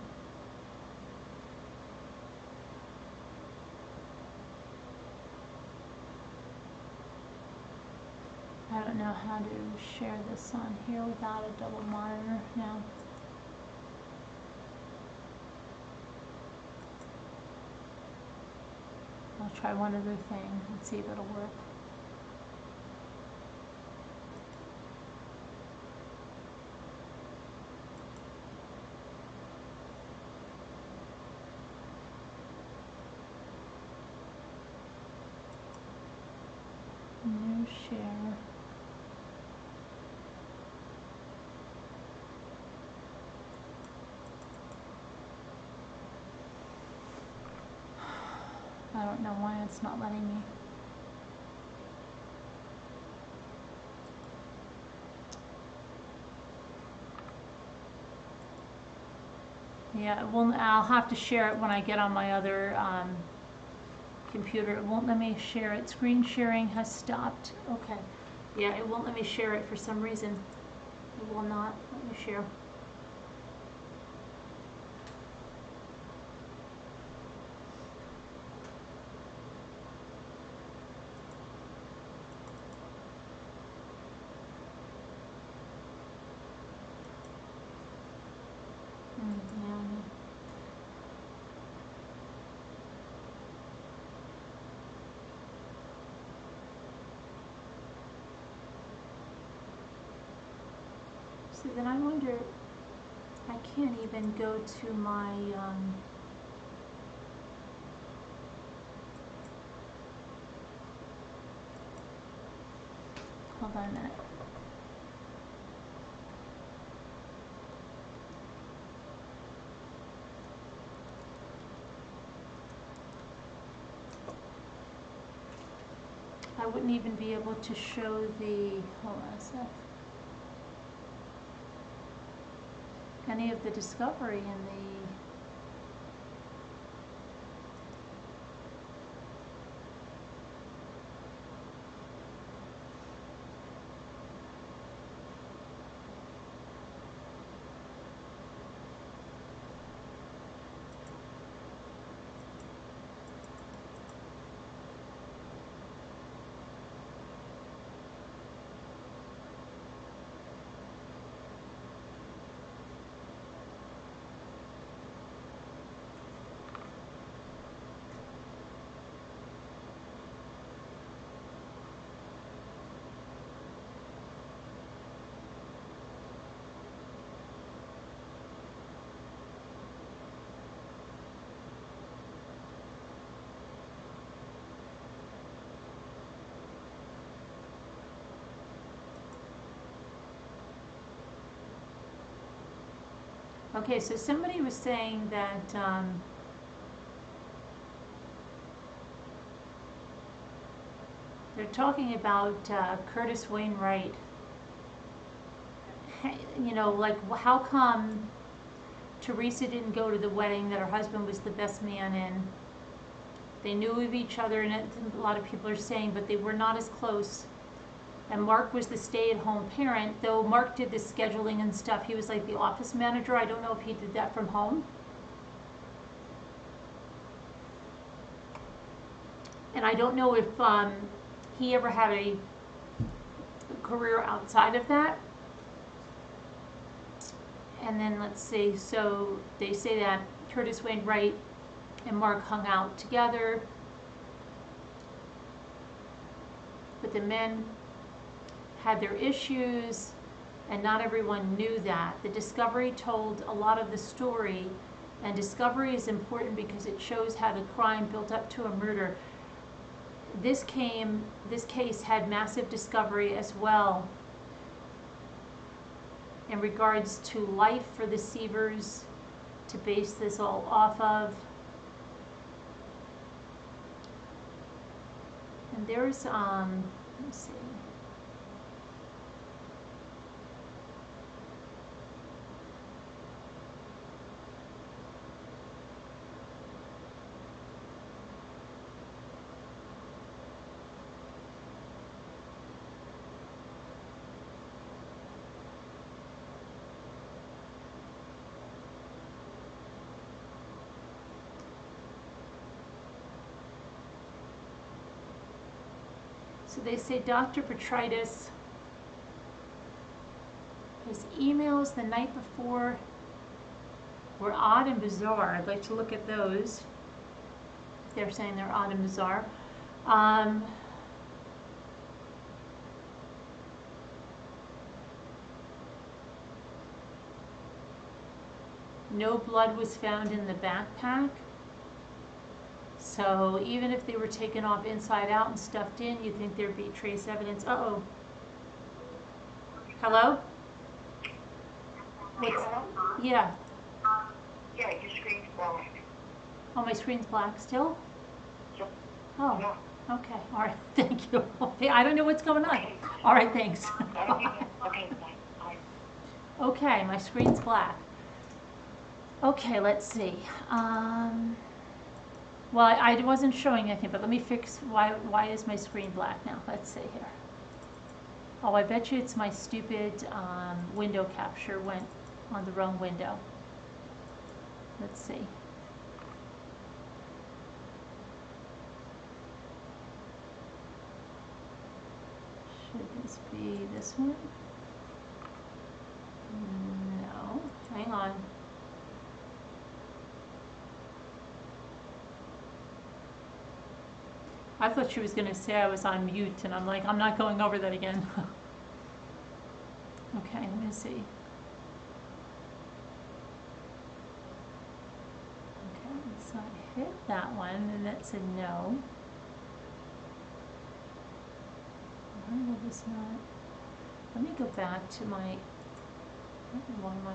I don't know how to share this on here without a double monitor now. I'll try one other thing and see if it'll work. New share. I don't know why it's not letting me. Yeah, it won't, I'll have to share it when I get on my other computer. It won't let me share it. Screen sharing has stopped. Okay. Yeah, it won't let me share it for some reason. It will not let me share. So then I wonder, I can't even go to my, hold on a minute. I wouldn't even be able to show the, hold on a sec. Any of the discovery in the Okay, so somebody was saying that they're talking about Curtis Wainwright. You know, like, how come Teresa didn't go to the wedding that her husband was the best man in? They knew of each other, and a lot of people are saying, but they were not as close. And Mark was the stay-at-home parent, though Mark did the scheduling and stuff. He was like the office manager. I don't know if he did that from home. And I don't know if he ever had a career outside of that. And then let's see, so they say that Curtis Wainwright and Mark hung out together, but the men had their issues, and not everyone knew that. The discovery told a lot of the story, and discovery is important because it shows how the crime built up to a murder. This case had massive discovery as well in regards to life for the Sievers to base this all off of. And there's, let me see. So they say Dr. Botrytis, his emails the night before were odd and bizarre. I'd like to look at those. They're saying they're odd and bizarre. No blood was found in the backpack. So even if they were taken off inside out and stuffed in, you think there'd be trace evidence. Uh-oh. Hello? What's, yeah. Yeah, your screen's black. Oh, my screen's black still? Yep. Oh, Yeah. okay. All right. Thank you. I don't know what's going on. Okay. All right, thanks. Okay, bye. Okay, my screen's black. Okay, let's see. Well, I wasn't showing anything, but let me fix why is my screen black now? Let's see here. Oh, I bet you it's my stupid window capture went on the wrong window. Let's see. Should this be this one? No, hang on. I thought she was going to say I was on mute, and I'm like, I'm not going over that again. Okay, let me see. Okay, so I hit that one, and that said no. Why will this not? Let me go back to my, one of my,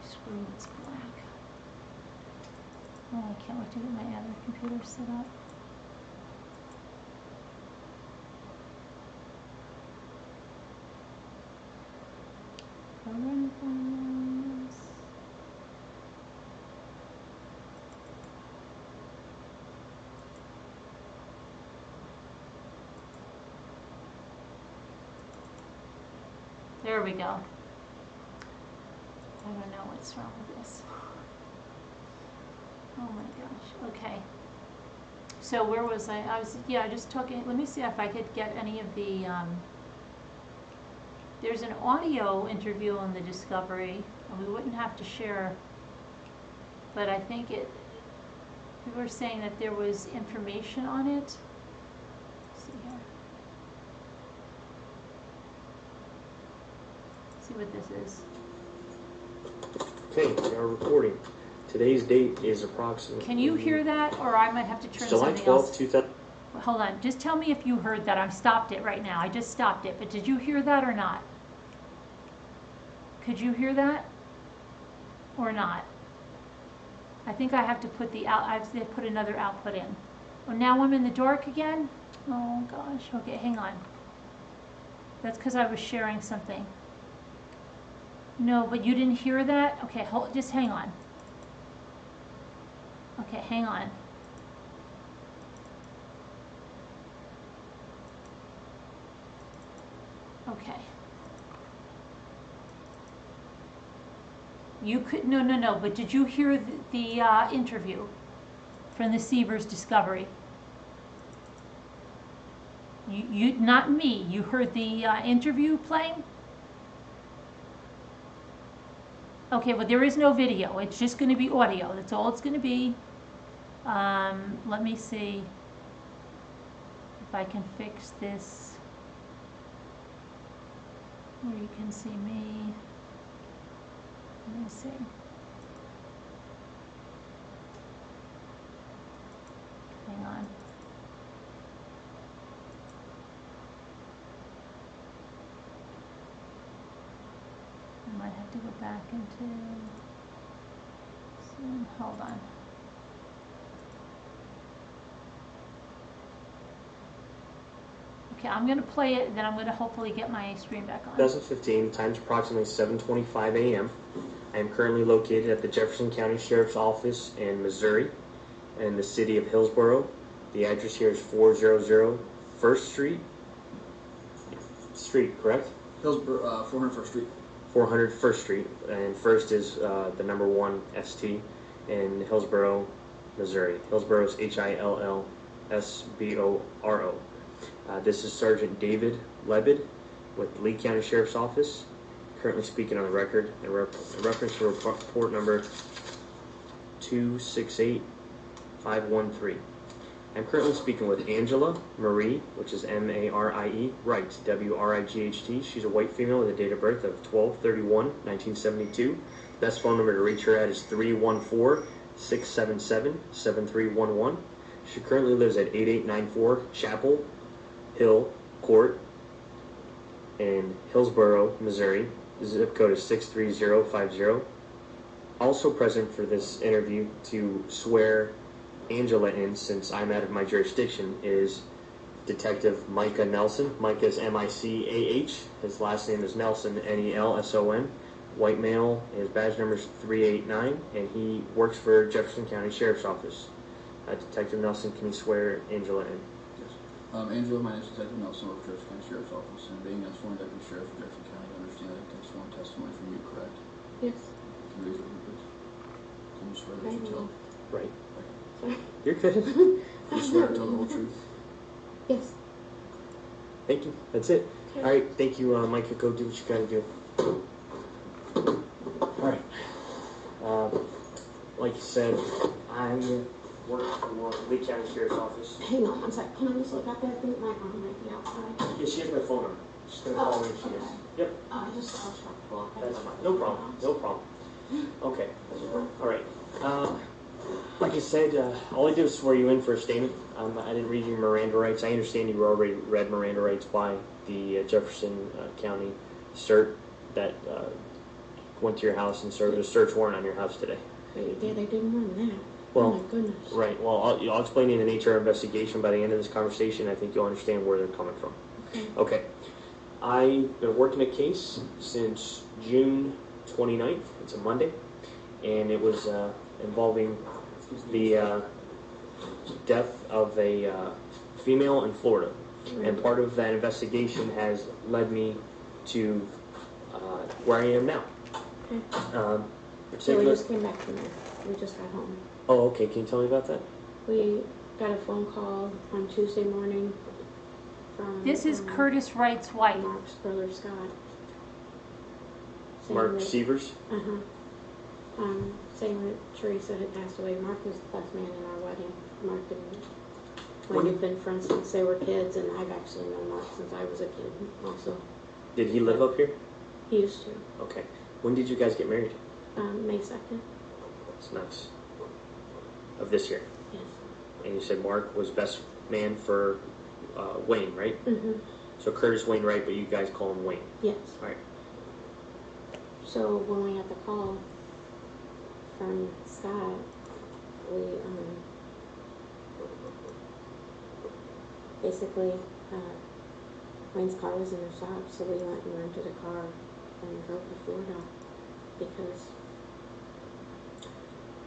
screen is black. Oh, I can't wait to get my other computer set up. Program files. There we go. I don't know what's wrong with this. Oh my gosh, okay. So where was I? I was, yeah, just talking, let me see if I could get any of the, there's an audio interview on the Discovery, and we wouldn't have to share, but I think people were saying that there was information on it. Let's see here. See what this is. Okay, we are recording. Today's date is approximately... Can you hear that, or I might have to turn July something 12th, else? 2000. hold on. Just tell me if you heard that. I've stopped it right now. I just stopped it. But did you hear that or not? Could you hear that? Or not? I think I have to put I have to put another output in. Oh, now I'm in the dark again? Oh gosh. Okay, hang on. That's because I was sharing something. No, but you didn't hear that? Okay, just hang on. Okay, hang on. Okay. You could, no, but did you hear the interview from the Sievers discovery? You, not me, you heard the interview playing? Okay, well there is no video, it's just going to be audio, that's all it's going to be. Let me see if I can fix this where you can see me. Let me see. Hang on. I might have to go back into Zoom. Hold on. Okay, I'm going to play it, and then I'm going to hopefully get my screen back on. 2015, time's approximately 7:25 a.m. I am currently located at the Jefferson County Sheriff's Office in Missouri, in the city of Hillsborough. The address here is 400 First Street. Correct? Hillsborough, 401st Street. 400 First Street, and first is the number 1 ST in Hillsborough, Missouri. Hillsborough is Hillsboro. This is Sergeant David Lebed with the Lee County Sheriff's Office, currently speaking on the record in reference to report number 268513. I'm currently speaking with Angela Marie, which is M-A-R-I-E, Wright, W-R-I-G-H-T. She's a white female with a date of birth of 12/31/1972. Best phone number to reach her at is 314-677-7311. She currently lives at 8894 Chapel Hill Court in Hillsborough, Missouri. The zip code is 63050. Also present for this interview to swear Angela in, since I'm out of my jurisdiction, is Detective Micah Nelson. Micah is M-I-C-A-H. His last name is Nelson, N-E-L-S-O-N. White male. His badge number is 389, and he works for Jefferson County Sheriff's Office. Detective Nelson, can you swear Angela in? Yes. Angela, my name is Detective Nelson, work for Jefferson County Sheriff's Office, and being a sworn deputy sheriff for Jefferson County, I understand that I take sworn testimony from you, correct? Yes. Can you raise your hand, please? Can you swear that you tell? Right. Sorry. You're good. Can you swear to tell the whole truth? Yes. Thank you. That's it. Okay. All right. Thank you, Micah. Go do what you gotta do. All right. Like you said, I work for Lee County Sheriff's Office. Hang on one sec. Can I just look out there? I think my mom might be outside. Yeah, she has my phone number. She's gonna call me if she is. Yep. I was shocked. Well, That's fine. No problem. No problem. Okay. All right. Like I said, all I did was swear you in for a statement. I didn't read your Miranda rights. I understand you already read Miranda rights by the Jefferson County CERT that went to your house and served a search warrant on your house today. Wait, Dad, I didn't run that. Well, oh my goodness. Right. Well, I'll explain to you the nature of investigation by the end of this conversation. I think you'll understand where they're coming from. Okay. I've been working a case since June 29th. It's a Monday. And it was involving the death of a female in Florida. And part of that investigation has led me to where I am now. Okay. So we just came back from there. We just got home. Oh, okay. Can you tell me about that? We got a phone call on Tuesday morning from... This is Curtis Wright's wife. Mark's brother, Scott. Mark Sievers? Uh-huh. Saying that Teresa had passed away. Mark was the best man in our wedding. Mark and Wayne had been friends since they were kids, and I've actually known Mark since I was a kid also. Did he live up here? He used to. Okay. When did you guys get married? May 2nd. That's nice. Of this year. Yes. And you said Mark was best man for Wayne, right? Mm-hmm. So Curtis Wainwright, but you guys call him Wayne. Yes. All right. So when we got the call from Scott, we basically Wayne's car was in the shop, so we went and rented a car and drove to Florida because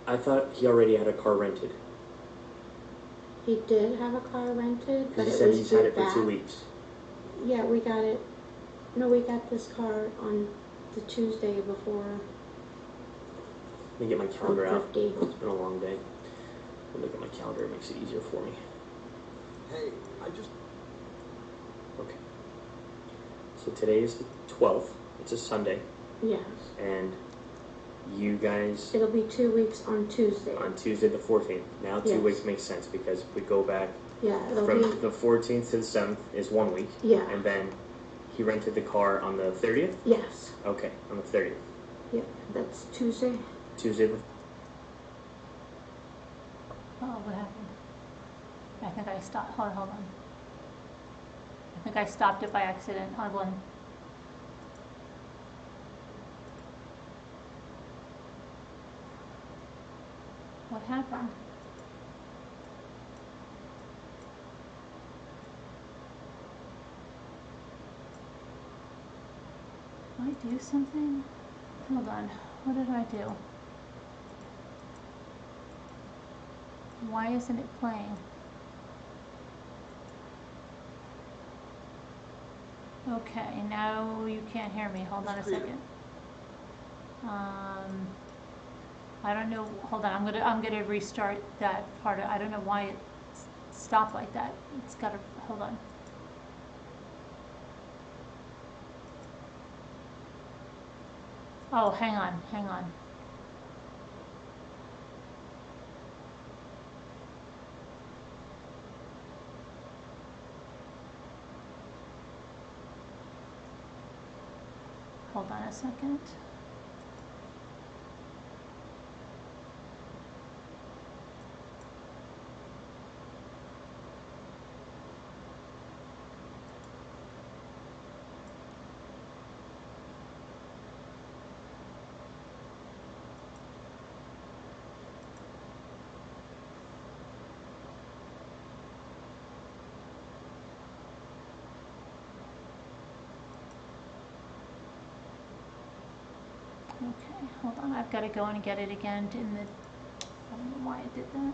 I thought he already had a car rented. he did have a car rented, but He it said was he's too had it for bad. 2 weeks. Yeah, we got it. No, we got this car on the Tuesday before. Let me get my calendar out. 50. It's been a long day. I'll look at my calendar. It makes it easier for me. Hey, I just... Okay. So today is the 12th. It's a Sunday. Yes. And you guys, It'll be 2 weeks on Tuesday. on Tuesday the 14th. Now 2 Yes. weeks makes sense because if we go back Yeah, it'll from be. the 14th to the 7th is 1 week. Yeah. And then he rented the car on the 30th? Yes. Okay, on the 30th. Yep, that's Tuesday. Tuesday the... Oh, what happened? I think I stopped, hold on. I think I stopped it by accident on one. What happened? Did I do something? Hold on, what did I do? Why isn't it playing? Okay, now you can't hear me. Hold on a second. I don't know. Hold on. I'm gonna restart that part. I don't know why it stopped like that. It's gotta. Hold on. Oh, hang on. Hang on. Hold on a second. Okay, hold on. I've got to go in and get it again in the. I don't know why it did that.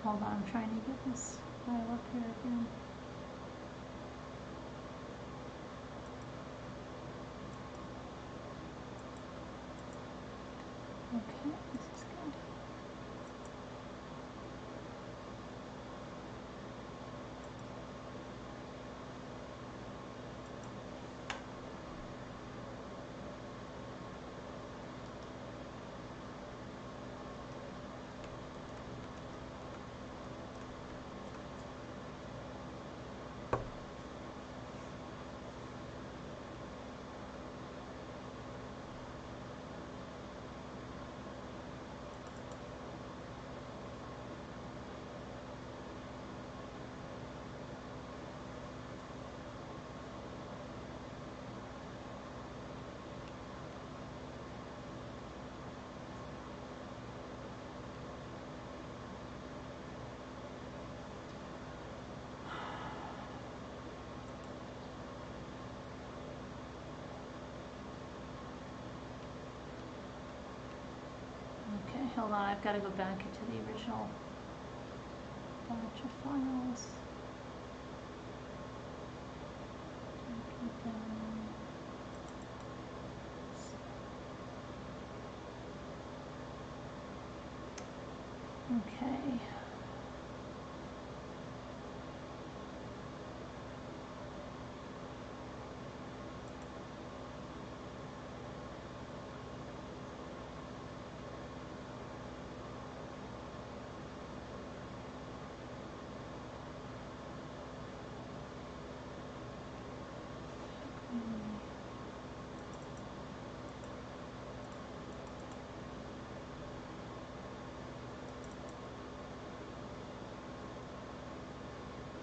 Hold on, I'm trying to get this file up here again. Okay, this is good. hold on, I've gotta go back into the original batch of files. Take it down. Okay.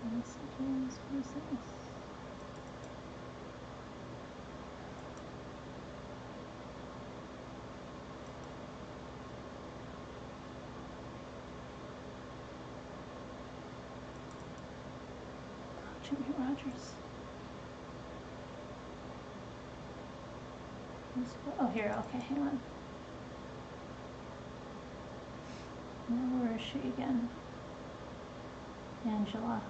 Messages, what is this? Jimmy Rogers. Oh, here, okay, hang on. Now, where is she again? Angela.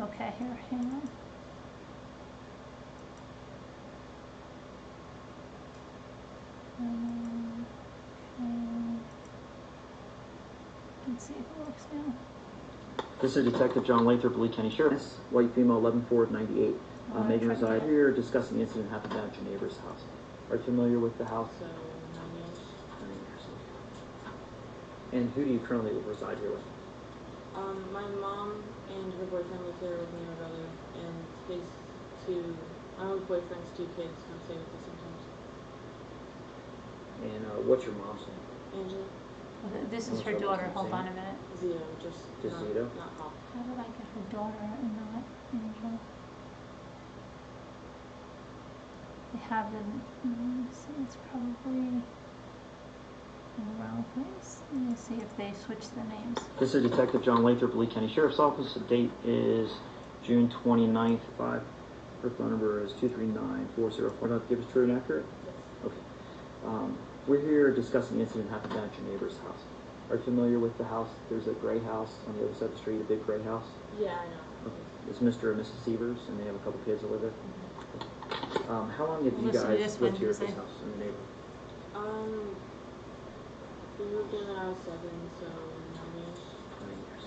Okay, here, hang on. Okay. Let's see if it works now. This is Detective John Lathrop, Lee County Sheriff. White female, 11-4-98. Megan reside here, discussing the incident happened down at your neighbor's house. Are you familiar with the house? So, 9 years. 9 years. And who do you currently reside here with? My mom and her boyfriend live here with me and my brother, and his two, my own boyfriend's 2 kids come stay with us sometimes. And what's your mom's name? Angela? This is What's her her daughter, last name, hold Sam? on a minute. Zito, just not, Zito? not Hop. How did I get her daughter and not Angel? They have them, so it's probably in the wrong place. Let me see if they switch the names. This is Detective John Lathrop, Lee County Sheriff's Office. The date is June 29th. Her phone number is 239-404. Not give us true and accurate? Yes. Okay. We're here discussing the incident happened down at your neighbor's house. Are you familiar with the house? There's a gray house on the other side of the street, a big gray house. Yeah, I know. Okay. It's Mr. and Mrs. Sievers, and they have a couple kids that live there. How long have you Listen to guys this lived one, here at this Jose. house in the neighborhood? We moved in when I was 7, so 9 years. 9 years.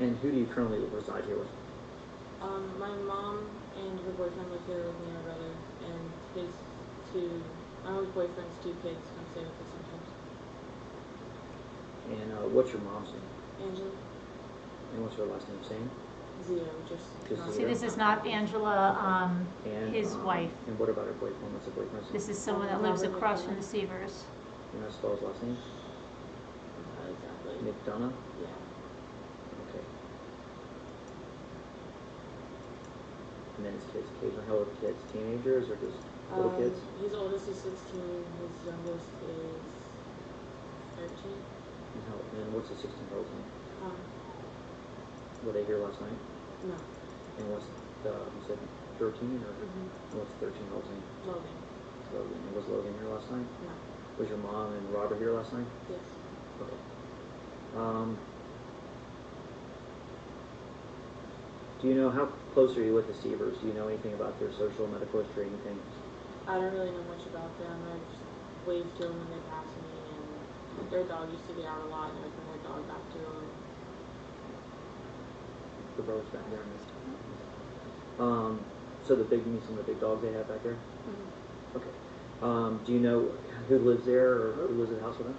And who do you currently reside here with? My mom and her boyfriend live here with me and my brother, and his 2, my own boyfriend's 2 kids come stay with us sometimes. And what's your mom's name? Angela? And what's her last name? Sam? Zito, just Just not, See, this is not Angela, And his wife. And what about her boyfriend? What's her boyfriend's name? This is someone that lives across from the Sievers. You know, spell his last name? not exactly. McDonough? Yeah. Okay. And then his kids, occasionally, how old kids? Teenagers or just little kids? His oldest is 16, his youngest is 13. And what's the 16-year-old's name? Were they here last night? No. And what's the, you said 13 or Mm-hmm. what's the 13-year-old's name? Logan. Logan. And was Logan here last night? No. Was your mom and Robert here last night? Yes. Okay. Do you know, how close are you with the Sievers? Do you know anything about their social, medical history, anything? I don't really know much about them. I've just waved to them when they pass me, and their dog used to get out a lot, and I bring their dog back to them. The brother's back there. So the big, you mean some of the big dogs they have back there? Mm-hmm. Okay. Do you know who lives there or who lives in the house with them?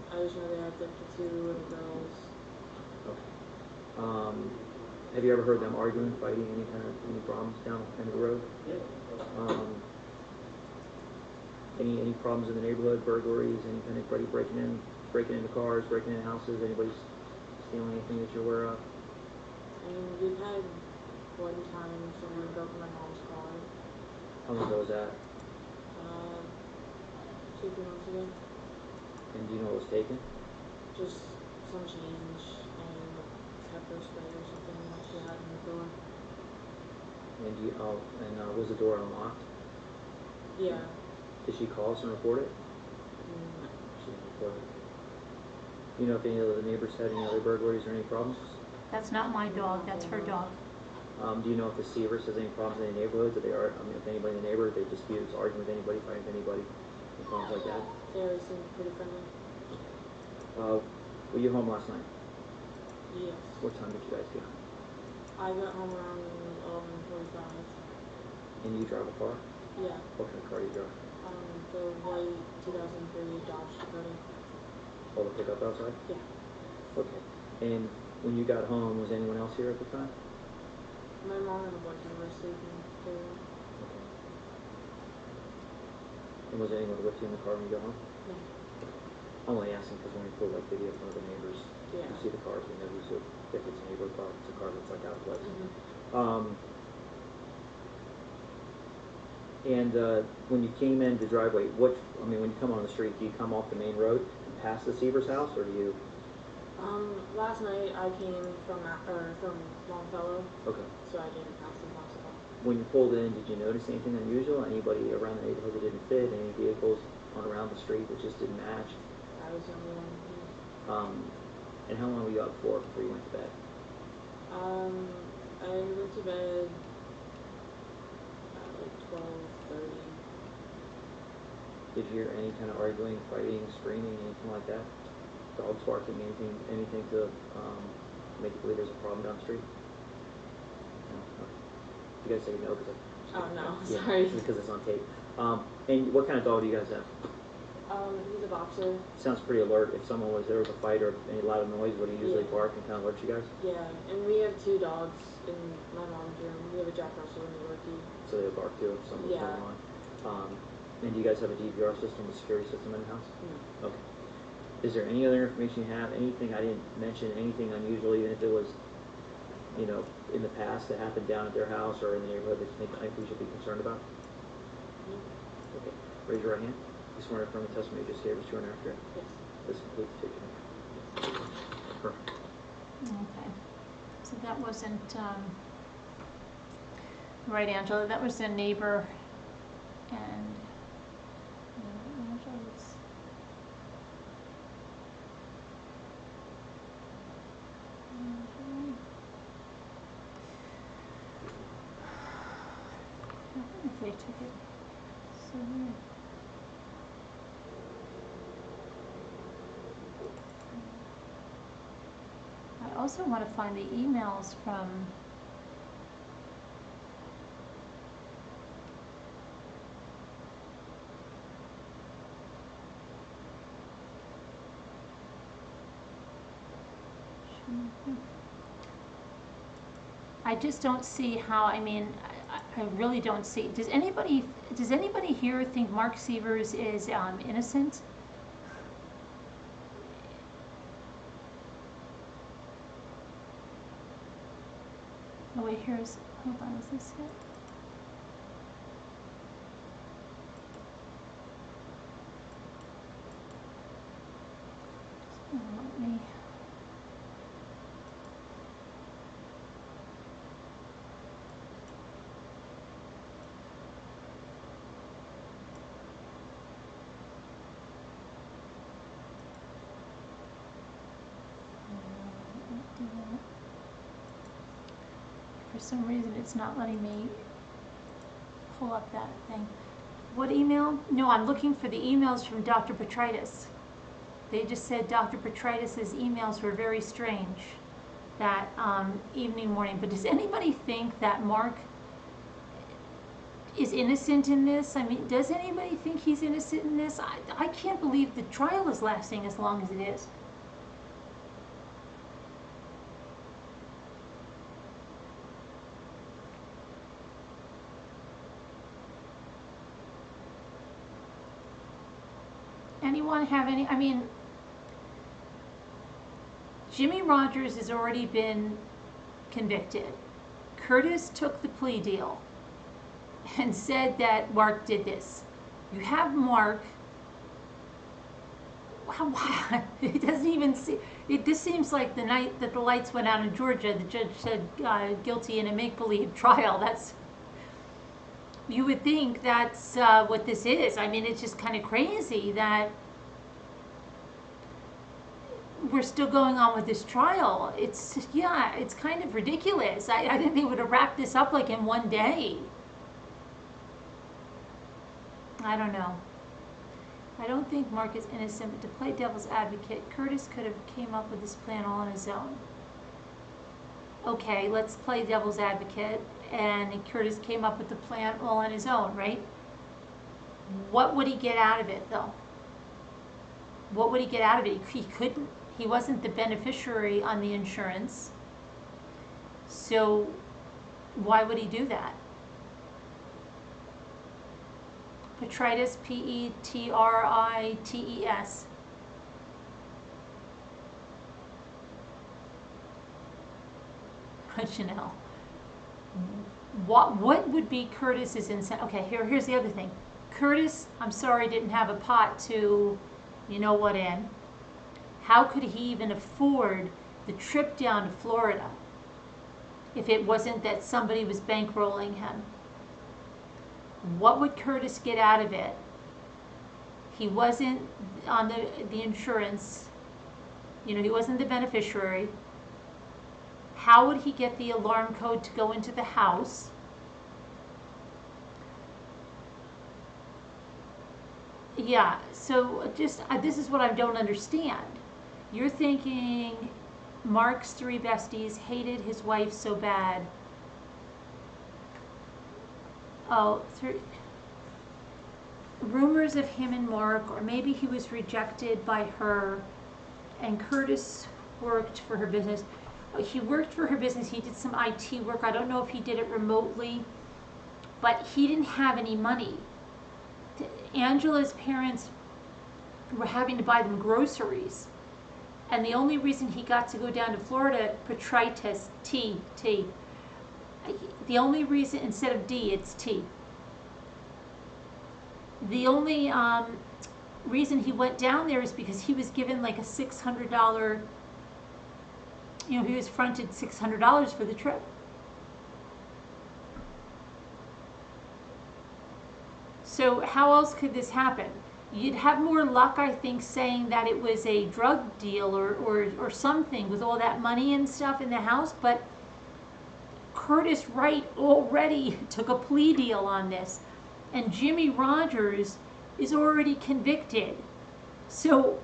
I just know they had like the 2 little girls. Okay. Have you ever heard them arguing, fighting, any problems down the end of the road? Any problems in the neighborhood, burglaries, anybody breaking into cars, breaking into houses, anybody stealing anything that you're aware of? I mean, we've had one time someone broke my mom's car, How long ago was that? 2-3 months ago. And do you know what was taken? Just some change and pepper spray or something that she had in the door. And was the door unlocked? Yeah. Did she call us and report it? Mm, She didn't report it. You know if any of the neighbors had any other burglaries or any problems? That's not my dog, that's her dog. Do you know if the Sievers has any problems in the neighborhood? That they are, if anybody in the neighborhood, they disputes, arguing with anybody, fighting with anybody, any problems like that? They always seem pretty friendly. Were you home last night? Yes. What time did you guys get home? I got home around 11:45. And you drive a car? Yeah. What kind of car do you drive? The white 2003 Dodge Dakota. Oh, the pickup outside? Yeah. Okay. And when you got home, was anyone else here at the time? My mom and the boyfriend were sleeping there. Okay. And was anyone with you in the car when you got home? No. I'm only asking because when we pull like video from the neighbors, Yeah. you see the cars, we know who's if it's a neighbor car, if it's a car that's like out of place. Mm-hmm. And when you came in the driveway, when you come on the street, do you come off the main road and pass the Sievers house, or do you? Last night I came from Longfellow, Okay. so I didn't pass the house at all. When you pulled in, did you notice anything unusual? Anybody around the neighborhood that didn't fit? Any vehicles on around the street that just didn't match? I was the only one. And how long were you up for before you went to bed? I went to bed at like 12:30. Did you hear any kind of arguing, fighting, screaming, anything like that? Dogs barking, anything to make you believe there's a problem down the street? No? Okay. You guys say no because Oh no, yeah, sorry. because it's on tape. And what kind of dog do you guys have? He's a boxer. Sounds pretty alert. If someone was there with a fight or any loud noise, would he usually Yeah. bark and kind of alert you guys? Yeah, and we have 2 dogs in my mom's room. We have a Jack Russell and a Yorkie. So they bark too if something's Yeah. going on. And do you guys have a DVR system, a security system in the house? No. Okay. Is there any other information you have? Anything I didn't mention? Anything unusual, even if it was, in the past that happened down at their house or in the neighborhood that you think we should be concerned about? Okay. Raise your right hand. You swear to affirm the testimony you just gave is true and accurate. Yes. This concludes the taking. Perfect. Okay. So that wasn't, right, Angela, that was a neighbor and, Angela's. I wonder if they took it. So weird. I also want to find the emails from I just don't see how, I really don't see. Does anybody here think Mark Sievers is innocent? Oh wait, hold on, is this it? Just let me. For some reason, it's not letting me pull up that thing. What email? No, I'm looking for the emails from Dr. Petritis. They just said Dr. Petritis' emails were very strange that evening, morning. But does anybody think that Mark is innocent in this? Does anybody think he's innocent in this? I can't believe the trial is lasting as long as it is. Anyone have any, Jimmy Rogers has already been convicted. Curtis took the plea deal and said that Mark did this. You have Mark. Wow, it doesn't even see. This seems like the night that the lights went out in Georgia, the judge said guilty in a make-believe trial. You would think that's what this is. I mean, it's just kind of crazy that we're still going on with this trial. It's kind of ridiculous. I think they would have wrapped this up like in one day. I don't know. I don't think Mark is innocent, but to play devil's advocate, Curtis could have came up with this plan all on his own. Okay, let's play devil's advocate, and Curtis came up with the plan all on his own, right? What would he get out of it, though? What would he get out of it? He couldn't. He wasn't the beneficiary on the insurance. So why would he do that? Petrites, Petrites. Chanel. What would be Curtis's incentive? Okay, here's the other thing. Curtis, I'm sorry, didn't have a pot to, you know what, in. How could he even afford the trip down to Florida if it wasn't that somebody was bankrolling him? What would Curtis get out of it? He wasn't on the insurance. You know, he wasn't the beneficiary. How would he get the alarm code to go into the house? Yeah, so just this is what I don't understand. You're thinking Mark's three besties hated his wife so bad. Oh, rumors of him and Mark, or maybe he was rejected by her, and Curtis worked for her business. He worked for her business. He did some IT work. I don't know if he did it remotely, but he didn't have any money. Angela's parents were having to buy them groceries, and the only reason he got to go down to Florida, Petrites, T. The only reason, instead of D, it's T. The only reason he went down there is because he was given like a $600, he was fronted $600 for the trip. So how else could this happen? You'd have more luck, I think, saying that it was a drug deal or something with all that money and stuff in the house, but Curtis Wright already took a plea deal on this, and Jimmy Rogers is already convicted. So,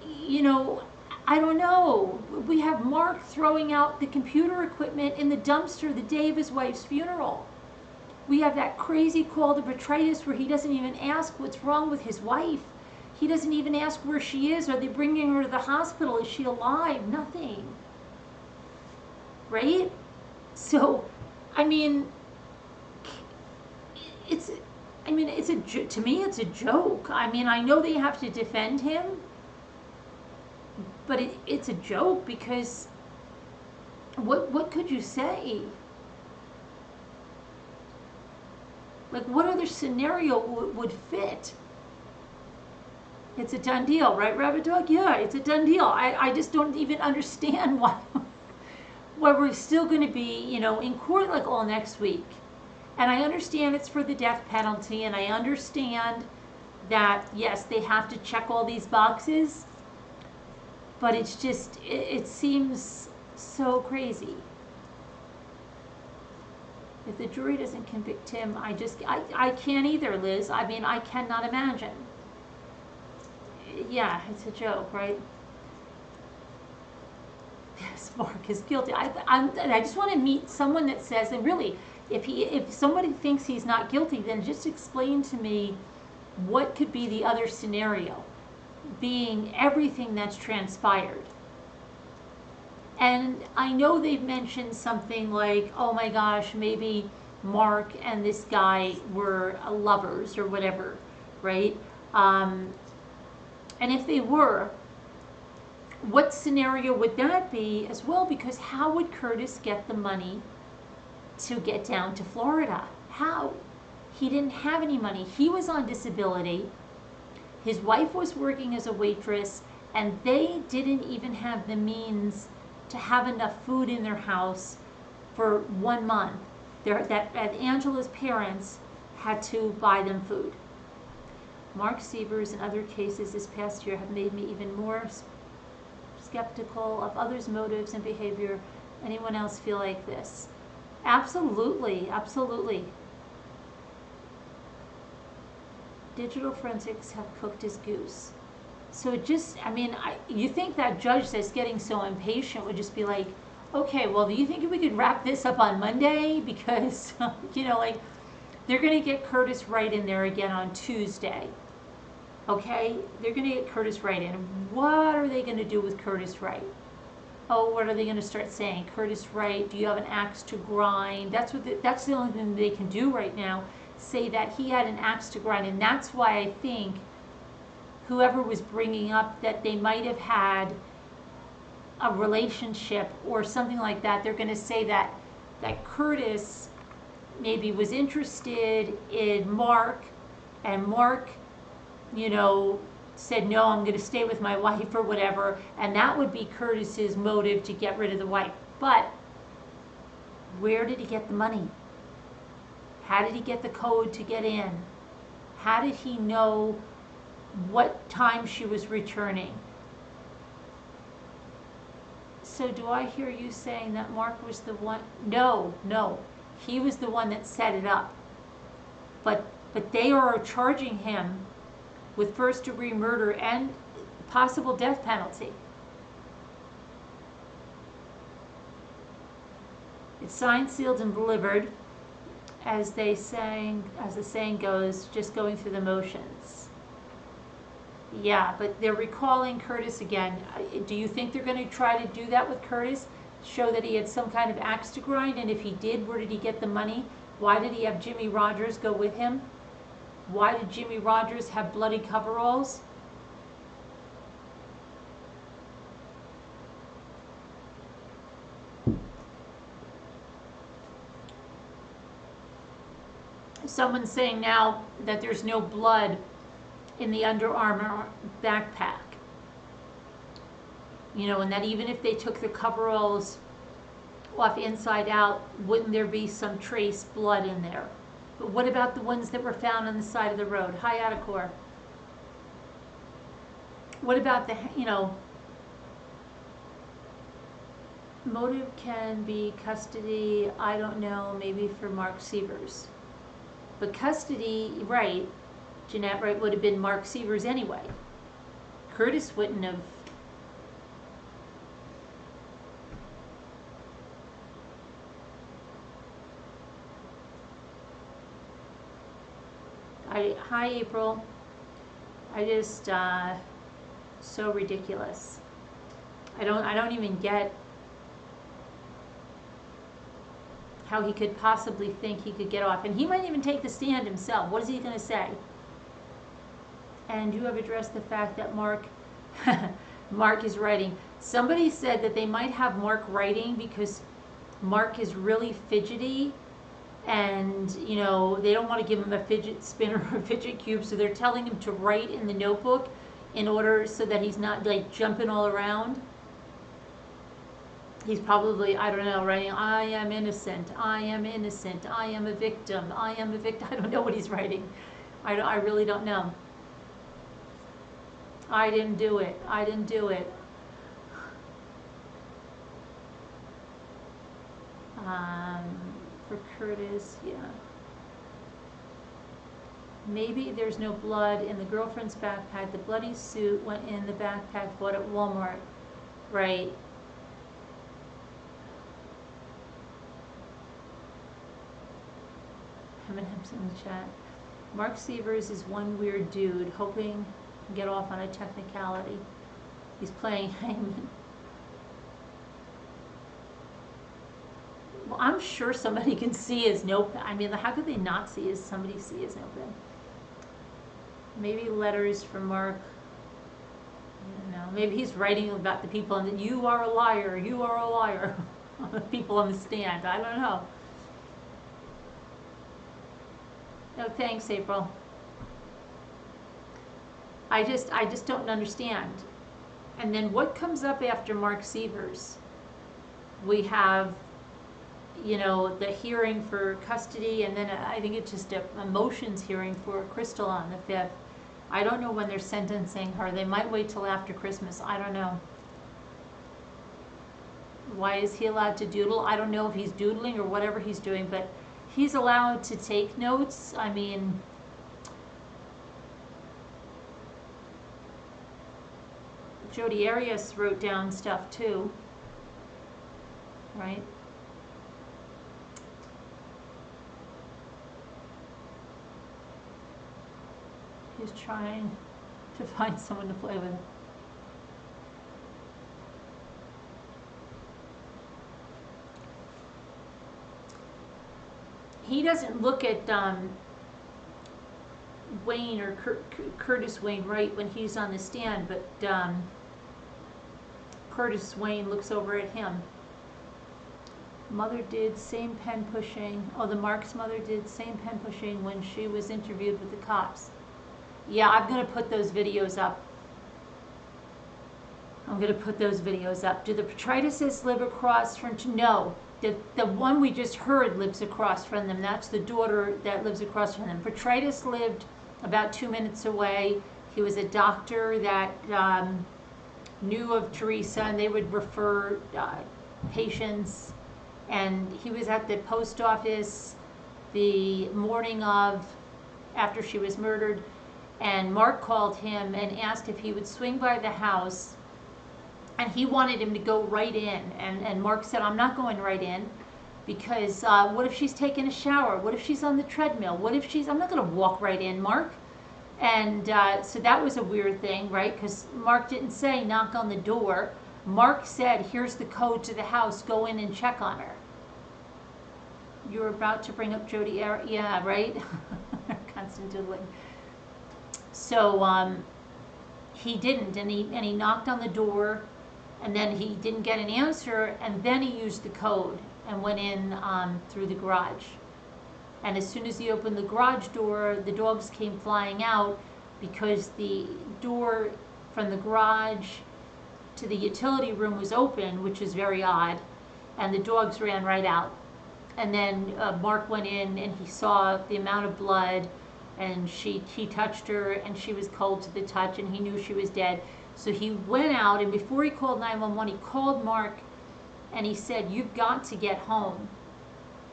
I don't know. We have Mark throwing out the computer equipment in the dumpster the day of his wife's funeral. We have that crazy call to Petrites where he doesn't even ask what's wrong with his wife. He doesn't even ask where she is. Are they bringing her to the hospital? Is she alive? Nothing. Right? So, to me, it's a joke. I mean, I know they have to defend him, but it's a joke because what could you say? Like, what other scenario would fit? It's a done deal, right, Rabbit Dog? Yeah, it's a done deal. I just don't even understand why we're still going to be, in court like all next week. And I understand it's for the death penalty, and I understand that, yes, they have to check all these boxes, but it's just, it seems so crazy. If the jury doesn't convict him, I can't either, Liz. I mean, I cannot imagine. Yeah, it's a joke, right? Yes, Mark is guilty. I just want to meet someone that says, and really, if somebody thinks he's not guilty, then just explain to me what could be the other scenario, being everything that's transpired. And I know they've mentioned something like, oh my gosh, maybe Mark and this guy were lovers or whatever, right? And if they were, what scenario would that be as well? Because how would Curtis get the money to get down to Florida? How? He didn't have any money. He was on disability. His wife was working as a waitress, and they didn't even have the means to have enough food in their house for 1 month. Angela's parents had to buy them food. Mark Sievers and other cases this past year have made me even more skeptical of others' motives and behavior. Anyone else feel like this? Absolutely, absolutely. Digital forensics have cooked his goose. So it just, I mean, you think that judge that's getting so impatient would just be like, okay, well, do you think we could wrap this up on Monday? Because, you know, like, they're going to get Curtis Wright in there again on Tuesday. Okay? They're going to get Curtis Wright in. What are they going to do with Curtis Wright? Oh, what are they going to start saying? Curtis Wright, do you have an axe to grind? That's the only thing they can do right now. Say that he had an axe to grind. And that's why I think whoever was bringing up that they might have had a relationship or something like that, they're going to say that Curtis maybe was interested in Mark, and Mark, you know, said, no, I'm going to stay with my wife or whatever, and that would be Curtis's motive to get rid of the wife. But where did he get the money? How did he get the code to get in? How did he know what time she was returning? So do I hear you saying that Mark was the one? No, he was the one that set it up. But they are charging him with first-degree murder and possible death penalty. It's signed, sealed, and delivered, as the saying goes, just going through the motions. Yeah, but they're recalling Curtis again. Do you think they're going to try to do that with Curtis? Show that he had some kind of axe to grind? And if he did, where did he get the money? Why did he have Jimmy Rogers go with him? Why did Jimmy Rogers have bloody coveralls? Someone's saying now that there's no blood in the Under Armour backpack. You know, and that even if they took the coveralls off inside out, wouldn't there be some trace blood in there? But what about the ones that were found on the side of the road? Hi, Adacor. What about the, you know, motive can be custody, I don't know, maybe for Mark Sievers. But custody, right, Jeanette Wright would have been Mark Sievers anyway. Curtis wouldn't have. Hi, April. I just, so ridiculous. I don't even get how he could possibly think he could get off. And he might even take the stand himself. What is he going to say? And you have addressed the fact that Mark is writing. Somebody said that they might have Mark writing because Mark is really fidgety, and you know they don't want to give him a fidget spinner or a fidget cube, so they're telling him to write in the notebook in order so that he's not like jumping all around. He's probably, I don't know, writing, I am innocent, I am innocent, I am a victim, I am a victim. I don't know what he's writing. I really don't know. I didn't do it. I didn't do it. For Curtis, yeah. Maybe there's no blood in the girlfriend's backpack. The bloody suit went in the backpack bought at Walmart. Right. M&M's in the chat. Mark Sievers is one weird dude, hoping to get off on a technicality. He's playing hangman. Well, I'm sure somebody can see his notepad. I mean, how could they not see somebody see his notepad? Maybe letters from Mark maybe he's writing about the people and you are a liar, you are a liar. People on the stand, I don't know. No, thanks, April. I just don't understand. And then what comes up after Mark Sievers? We have, the hearing for custody, and then I think it's just a motions hearing for Crystal on the 5th. I don't know when they're sentencing her. They might wait till after Christmas. I don't know. Why is he allowed to doodle? I don't know if he's doodling or whatever he's doing, but he's allowed to take notes. I mean, Jodi Arias wrote down stuff too, right? He's trying to find someone to play with. He doesn't look at Wayne or Curtis Wayne Wright when he's on the stand, but Curtis Wayne looks over at him. Mother did same pen pushing. Oh, the Mark's mother did same pen pushing when she was interviewed with the cops. Yeah, I'm going to put those videos up. I'm going to put those videos up. Do the Petritises live across from... No. The one we just heard lives across from them. That's the daughter that lives across from them. Petritis lived about 2 minutes away. He was a doctor that knew of Teresa, and they would refer patients. And he was at the post office the morning of, after she was murdered, and Mark called him and asked if he would swing by the house. And he wanted him to go right in. And Mark said, I'm not going right in because what if she's taking a shower? What if she's on the treadmill? What if she's, I'm not going to walk right in, Mark. And so that was a weird thing, right? Because Mark didn't say knock on the door. Mark said, here's the code to the house. Go in and check on her. You were about to bring up Jodi Arias. Yeah, right? Constant doodling. So he didn't. And he knocked on the door. And then he didn't get an answer, and then he used the code and went in through the garage. And as soon as he opened the garage door, the dogs came flying out because the door from the garage to the utility room was open, which is very odd, and the dogs ran right out. And then Mark went in and he saw the amount of blood, and he touched her, and she was cold to the touch, and he knew she was dead. So he went out, and before he called 911, he called Mark, and he said, you've got to get home.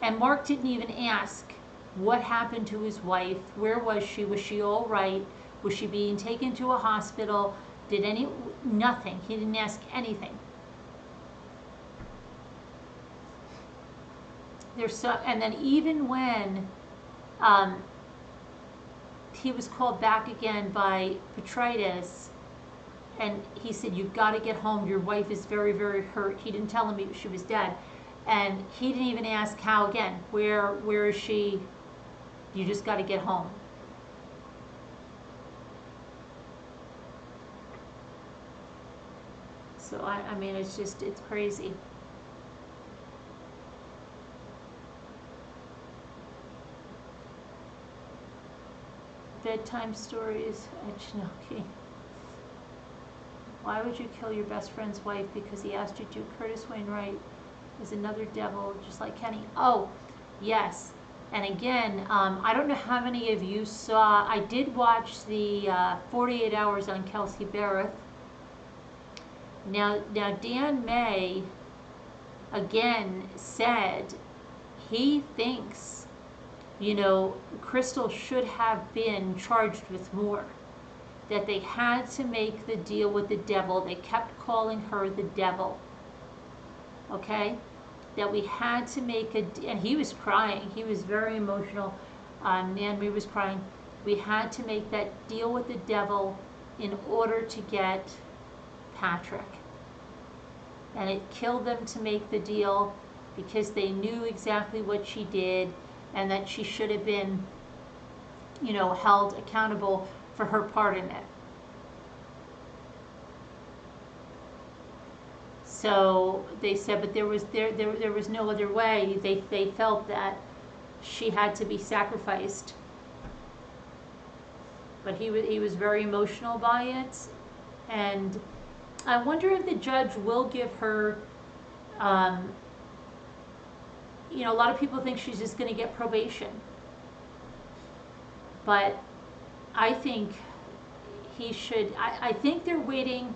And Mark didn't even ask what happened to his wife. Where was she? Was she all right? Was she being taken to a hospital? Nothing. He didn't ask anything. And then even when he was called back again by Petritis, and he said, you've got to get home. Your wife is very, very hurt. He didn't tell him she was dead. And he didn't even ask how again. Where is she? You just got to get home. So, I mean, it's crazy. Bedtime stories at Chinoki. Why would you kill your best friend's wife because he asked you to? Curtis Wainwright is another devil, just like Kenny. Oh, yes. And again, I don't know how many of you saw, I did watch the 48 Hours on Kelsey Barrett. Now Dan May, again, said he thinks, Crystal should have been charged with more. That they had to make the deal with the devil. They kept calling her the devil. Okay? That we had to make and he was crying. He was very emotional. Nanry was crying. We had to make that deal with the devil in order to get Patrick. And it killed them to make the deal because they knew exactly what she did and that she should have been, held accountable for her part in it. So they said, but there was no other way. They felt that she had to be sacrificed. But he was very emotional by it, and I wonder if the judge will give her. You know, a lot of people think she's just going to get probation, but I think he should. I think they're waiting.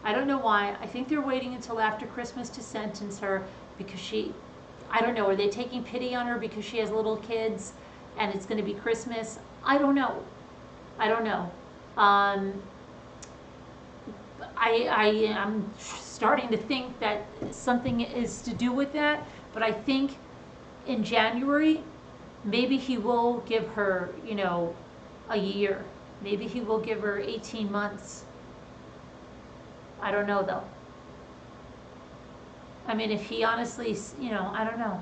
I don't know why. I think they're waiting until after Christmas to sentence her because she. I don't know. Are they taking pity on her because she has little kids and it's going to be Christmas? I don't know. I don't know. I'm starting to think that something is to do with that, but I think in January, maybe he will give her, you know, a year. Maybe he will give her 18 months. I don't know though. I mean, if he honestly, you know, I don't know.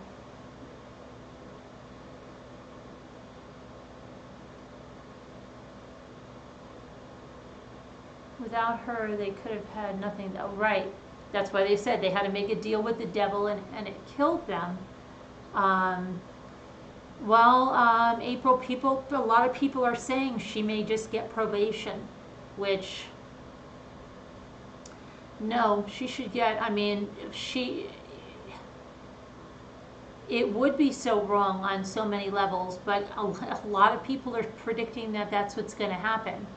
Without her, they could have had nothing. Oh, right. That's why they said they had to make a deal with the devil, and it killed them. April, a lot of people are saying she may just get probation, which, no, she should get, I mean, it would be so wrong on so many levels, but a lot of people are predicting that that's what's going to happen.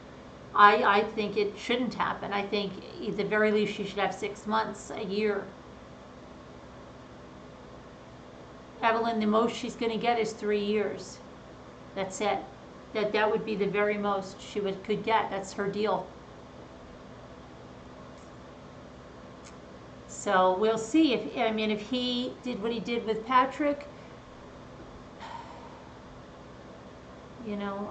I think it shouldn't happen. I think at the very least she should have 6 months, a year. Evelyn, the most she's going to get is 3 years. That's it. That would be the very most she could get. That's her deal. So we'll see if he did what he did with Patrick, you know,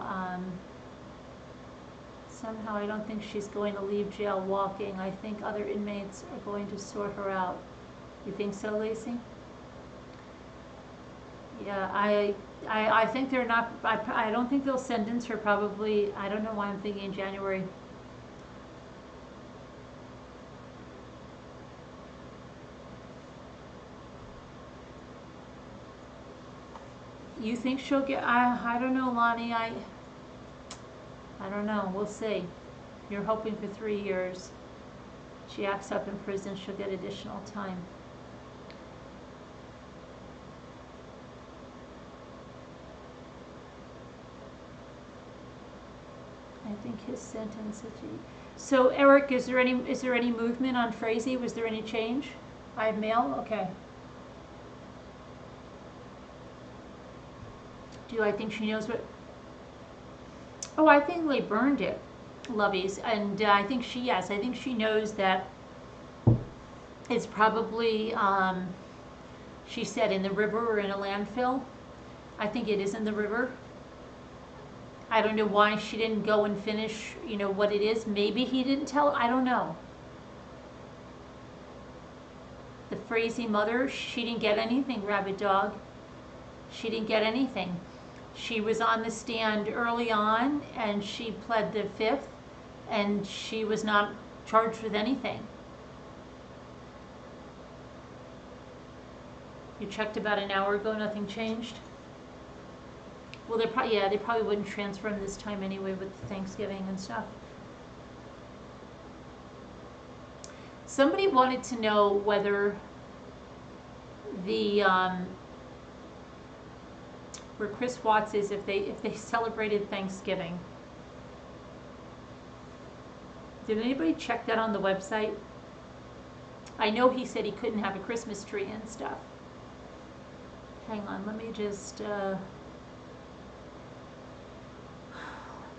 somehow I don't think she's going to leave jail walking. I think other inmates are going to sort her out. You think so, Lacey? Yeah, I think they're not, I don't think they'll sentence her probably, I don't know why I'm thinking in January. You think she'll get, I don't know, Lonnie, I don't know, we'll see. You're hoping for 3 years. She acts up in prison, she'll get additional time. I think his sentence, so Eric, is there any movement on Frazeee? Was there any change? I have mail? Okay. I think she knows what, oh, I think they burned it, Lovies, and I think she knows that it's probably, she said in the river or in a landfill. I think it is in the river. I don't know why she didn't go and finish, you know, what it is. Maybe he didn't tell, I don't know. The Frazeee mother, she didn't get anything, Rabbit Dog. She didn't get anything. She was on the stand early on, and she pled the 5th, and she was not charged with anything. You checked about an hour ago, nothing changed? Well, they probably wouldn't transfer him this time anyway with Thanksgiving and stuff. Somebody wanted to know whether the where Chris Watts is, if they celebrated Thanksgiving. Did anybody check that on the website? I know he said he couldn't have a Christmas tree and stuff. Hang on, let me just let's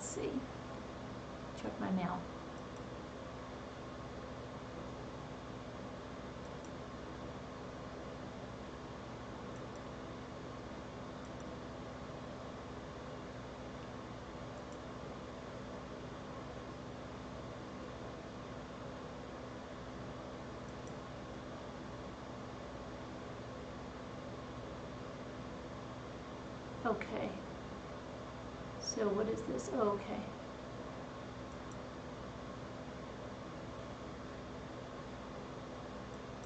see. Check my mail. Okay. So what is this? Oh, okay.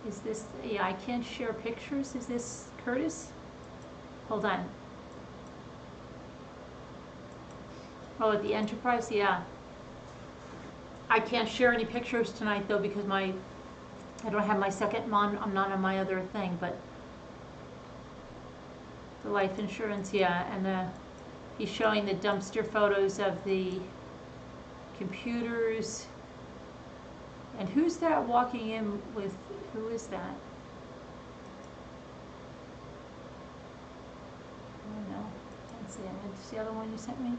Is this, yeah, I can't share pictures. Is this Curtis? Hold on. Oh, at the Enterprise, yeah. I can't share any pictures tonight though because I don't have my second I'm not on my other thing, but the life insurance, yeah, and he's showing the dumpster photos of the computers. And who's that walking in with, who is that? I don't know. Let's see, it's the other one you sent me.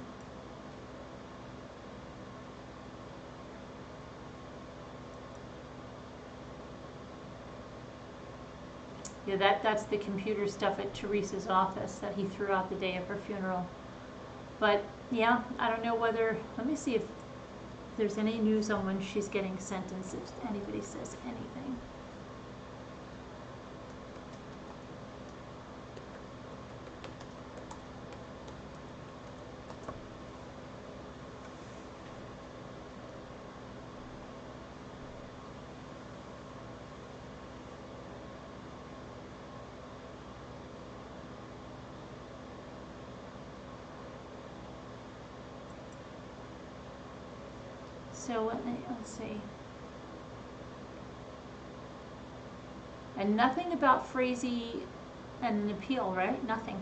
Yeah, that's the computer stuff at Teresa's office that he threw out the day of her funeral. But yeah, I don't know whether, let me see if there's any news on when she's getting sentenced, if anybody says anything. So let's see. And nothing about Frazeee and an appeal, right? Nothing.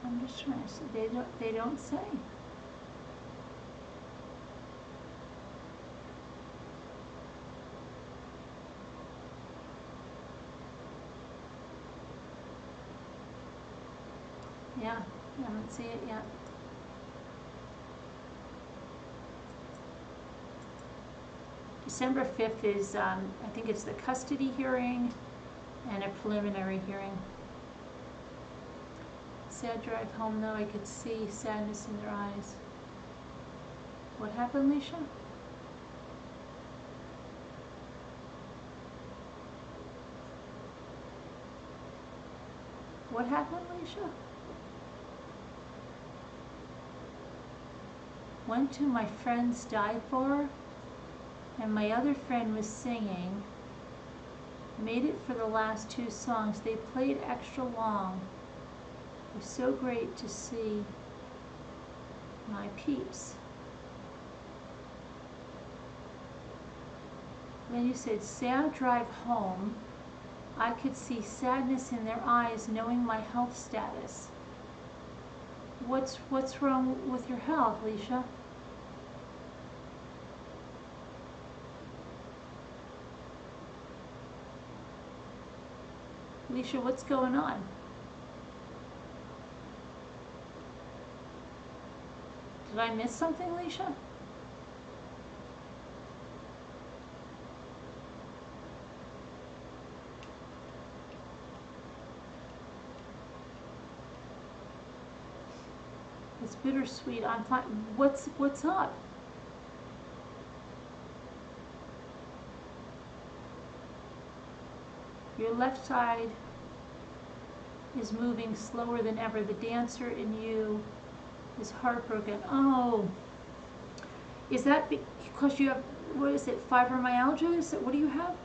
I'm just trying to see. They don't say. Yeah, I haven't seen it yet. December 5th is, I think it's the custody hearing and a preliminary hearing. Sad drive home though, I could see sadness in their eyes. What happened, Leisha? What happened, Leisha? Went to my friend's dive bar, and my other friend was singing. Made it for the last two songs. They played extra long. It was so great to see my peeps. Then you said, sad drive home. I could see sadness in their eyes knowing my health status. What's wrong with your health, Leisha? Leisha, what's going on? Did I miss something, Leisha? It's bittersweet. I'm fine. What's up? Your left side is moving slower than ever. The dancer in you is heartbroken. Oh, is that because you have, what is it, fibromyalgia? Is it, what do you have?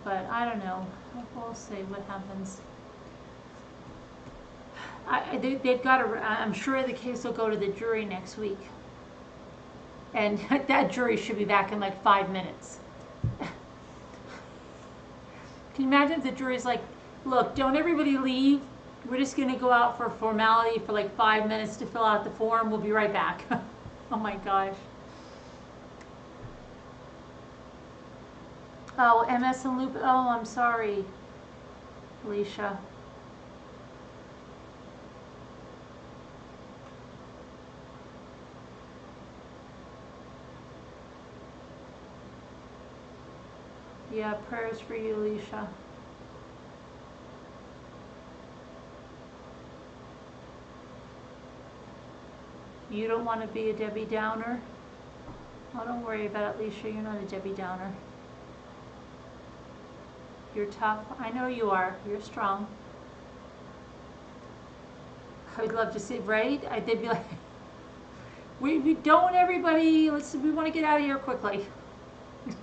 But I don't know. We'll see what happens. They've got to. I'm sure the case will go to the jury next week, and that jury should be back in like 5 minutes. Can you imagine if the jury's like, look, don't everybody leave. We're just going to go out for formality for like 5 minutes to fill out the form. We'll be right back. Oh my gosh. Oh, MS and lupus. Oh, I'm sorry, Alicia. Yeah, prayers for you, Alicia. You don't want to be a Debbie Downer? Oh, don't worry about it, Alicia. You're not a Debbie Downer. You're tough. I know you are. You're strong. I would love to see, right? They'd be like, we don't, everybody. We want to get out of here quickly.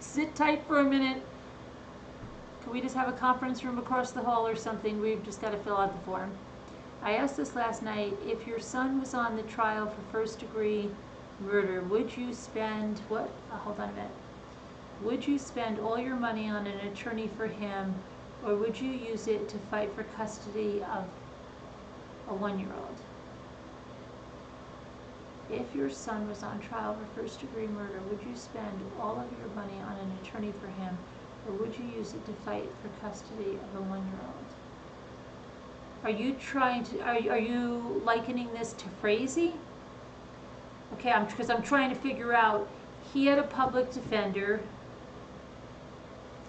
Sit tight for a minute. Can we just have a conference room across the hall or something? We've just got to fill out the form. I asked this last night. If your son was on the trial for first-degree murder, would you spend, what? Hold on a minute. Would you spend all your money on an attorney for him, or would you use it to fight for custody of a 1-year-old? If your son was on trial for first-degree murder, would you spend all of your money on an attorney for him, or would you use it to fight for custody of a 1-year-old? Are you trying to, are you likening this to Frazeee? Okay, because I'm trying to figure out, he had a public defender,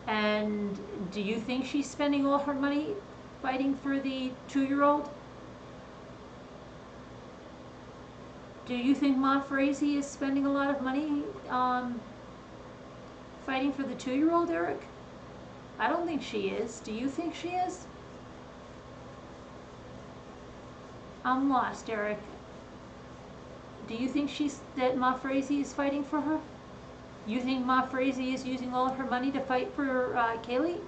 and do you think she's spending all her money fighting for the 2-year-old? Do you think Ma Frazeee is spending a lot of money fighting for the 2-year-old, Eric? I don't think she is. Do you think she is? I'm lost, Eric. Do you think that Ma Frazeee is fighting for her? You think Ma Frazeee is using all of her money to fight for Kaylee?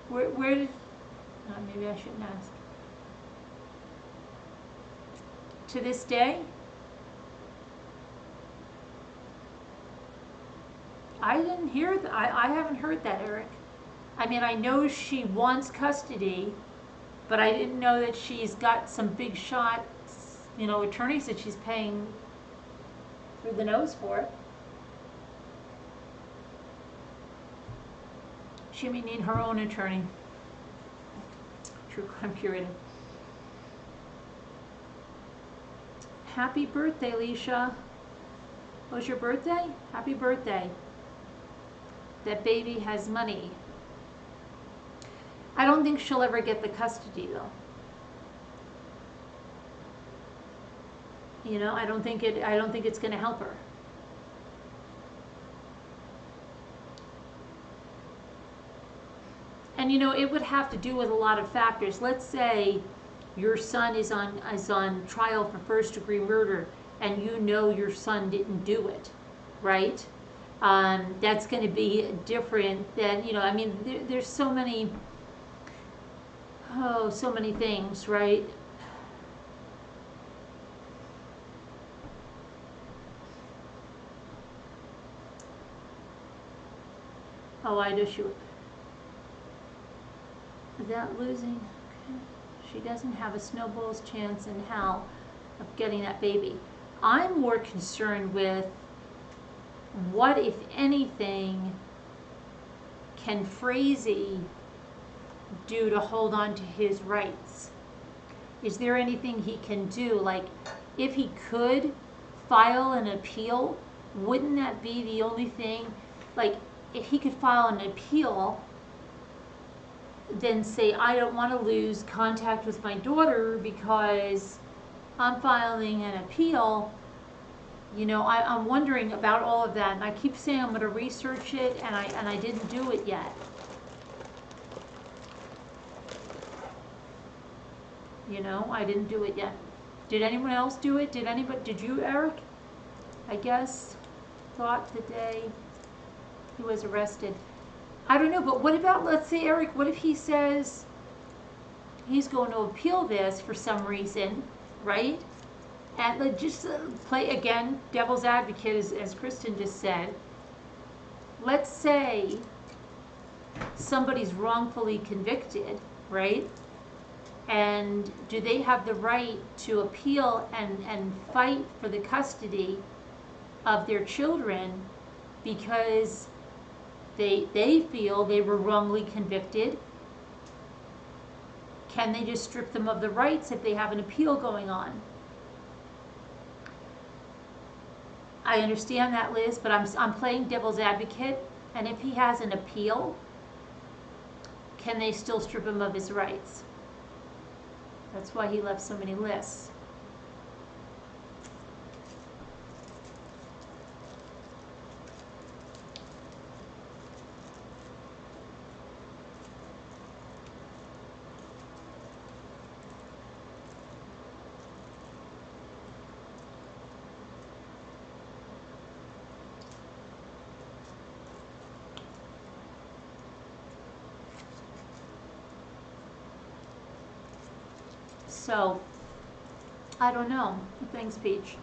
Where did... maybe I shouldn't ask. To this day? I didn't hear that. I haven't heard that, Eric. I mean, I know she wants custody, but I didn't know that she's got some big shot, attorneys that she's paying through the nose for. She may need her own attorney. True crime curator. Happy birthday, Leisha. Was your birthday? Happy birthday. That baby has money. I don't think she'll ever get the custody, though. I don't think it's going to help her. And it would have to do with a lot of factors. Let's say your son is on trial for first-degree murder, and your son didn't do it, right? That's going to be different than there's so many things, right? Oh, I just without losing. Okay. She doesn't have a snowball's chance in hell of getting that baby. I'm more concerned with what, if anything, can Frazeee do to hold on to his rights? Is there anything he can do? Like, if he could file an appeal, wouldn't that be the only thing? Like, if he could file an appeal, then say, I don't want to lose contact with my daughter because I'm filing an appeal. I'm wondering about all of that, and I keep saying I'm going to research it, and I didn't do it yet. I didn't do it yet. Did anyone else do it? Did you, Eric? I guess, thought the day he was arrested. I don't know, but what about, let's say, Eric, what if he says he's going to appeal this for some reason, right? And just play, again, devil's advocate, as Kristen just said. let's say somebody's wrongfully convicted, right? And do they have the right to appeal and fight for the custody of their children because they feel they were wrongly convicted? Can they just strip them of the rights if they have an appeal going on? I understand that, Liz, but I'm playing devil's advocate, and if he has an appeal, can they still strip him of his rights? That's why he left so many lists. So, I don't know. Thanks, Peach.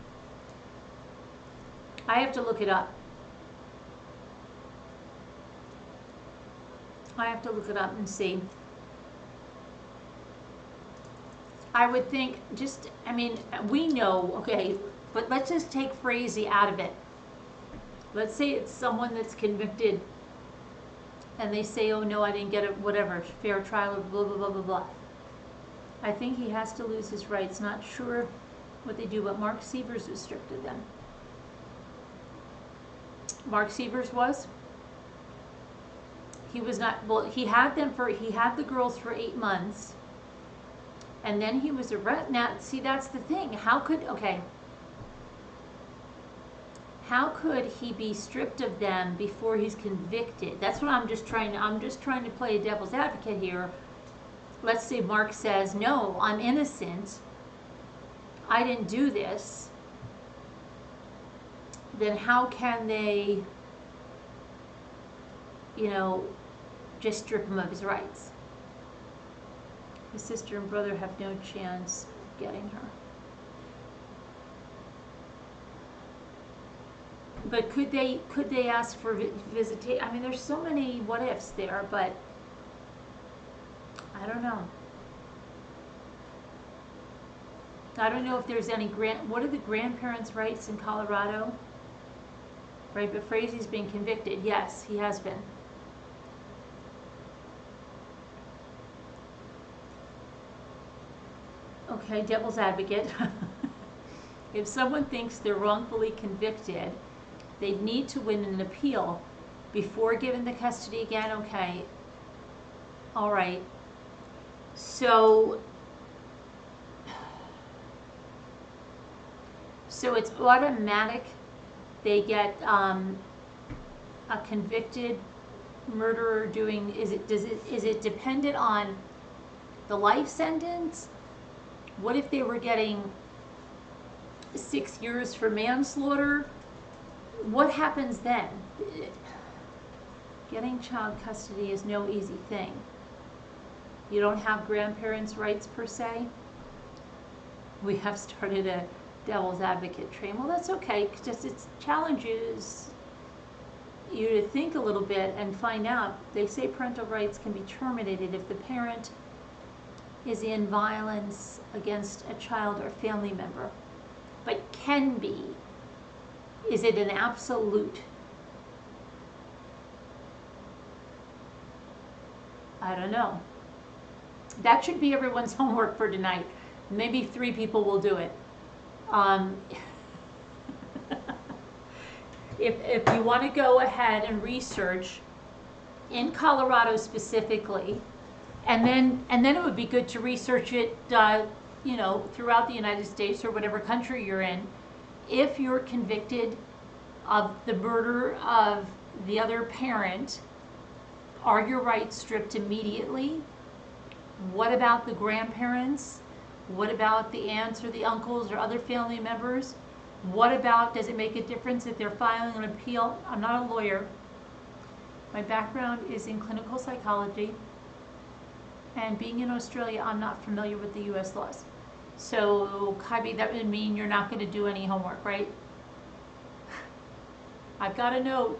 I have to look it up. I have to look it up and see. I would think just, I mean, we know, okay, but let's just take Frazeee out of it. Let's say it's someone that's convicted and they say, oh no, I didn't get it, whatever, fair trial, blah, blah, blah, blah, blah. I think he has to lose his rights. Not sure what they do, but Mark Sievers restricted them. Mark Sievers was? He was not, well, he had the girls for 8 months, and then he was arrested. Now, see, that's the thing. How could he be stripped of them before he's convicted? That's what I'm just trying to play a devil's advocate here. Let's say Mark says, no, I'm innocent, I didn't do this. Then how can they, just strip him of his rights? His sister and brother have no chance of getting her. But could they ask for visitation? I mean, there's so many what ifs there, but I don't know. I don't know if there's any what are the grandparents' rights in Colorado? Right, but Frazee's been convicted. Yes, he has been. Okay, devil's advocate. If someone thinks they're wrongfully convicted, they need to win an appeal before given the custody again. Okay. All right. So it's automatic. They get a convicted murderer doing. Is it dependent on the life sentence? What if they were getting 6 years for manslaughter? What happens then? Getting child custody is no easy thing. You don't have grandparents' rights per se. We have started a devil's advocate train. Well, that's okay, just it challenges you to think a little bit and find out. They say parental rights can be terminated if the parent is in violence against a child or family member, but can be. Is it an absolute? I don't know. That should be everyone's homework for tonight. Maybe 3 people will do it. If you want to go ahead and research in Colorado specifically, and then it would be good to research it, throughout the United States or whatever country you're in. If you're convicted of the murder of the other parent, are your rights stripped immediately? What about the grandparents? What about the aunts or the uncles or other family members? What about, does it make a difference if they're filing an appeal? I'm not a lawyer. My background is in clinical psychology. And being in Australia, I'm not familiar with the U.S. laws. So, Kaibi, that would mean you're not going to do any homework, right? I've got a note.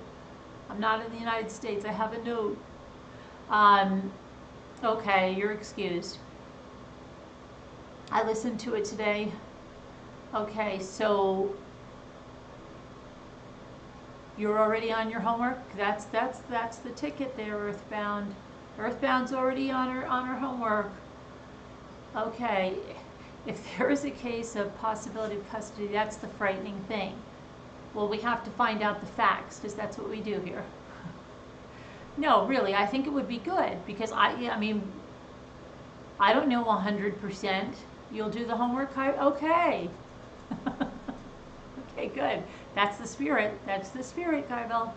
I'm not in the United States. I have a note. Okay, you're excused. I listened to it today. Okay, so you're already on your homework? That's the ticket there, Earthbound. Earthbound's already on her homework. Okay, if there is a case of possibility of custody, that's the frightening thing. Well, we have to find out the facts, because that's what we do here. No, really, I think it would be good, because I mean, I don't know 100%. You'll do the homework? Okay. Okay, good. That's the spirit. That's the spirit, Kybell.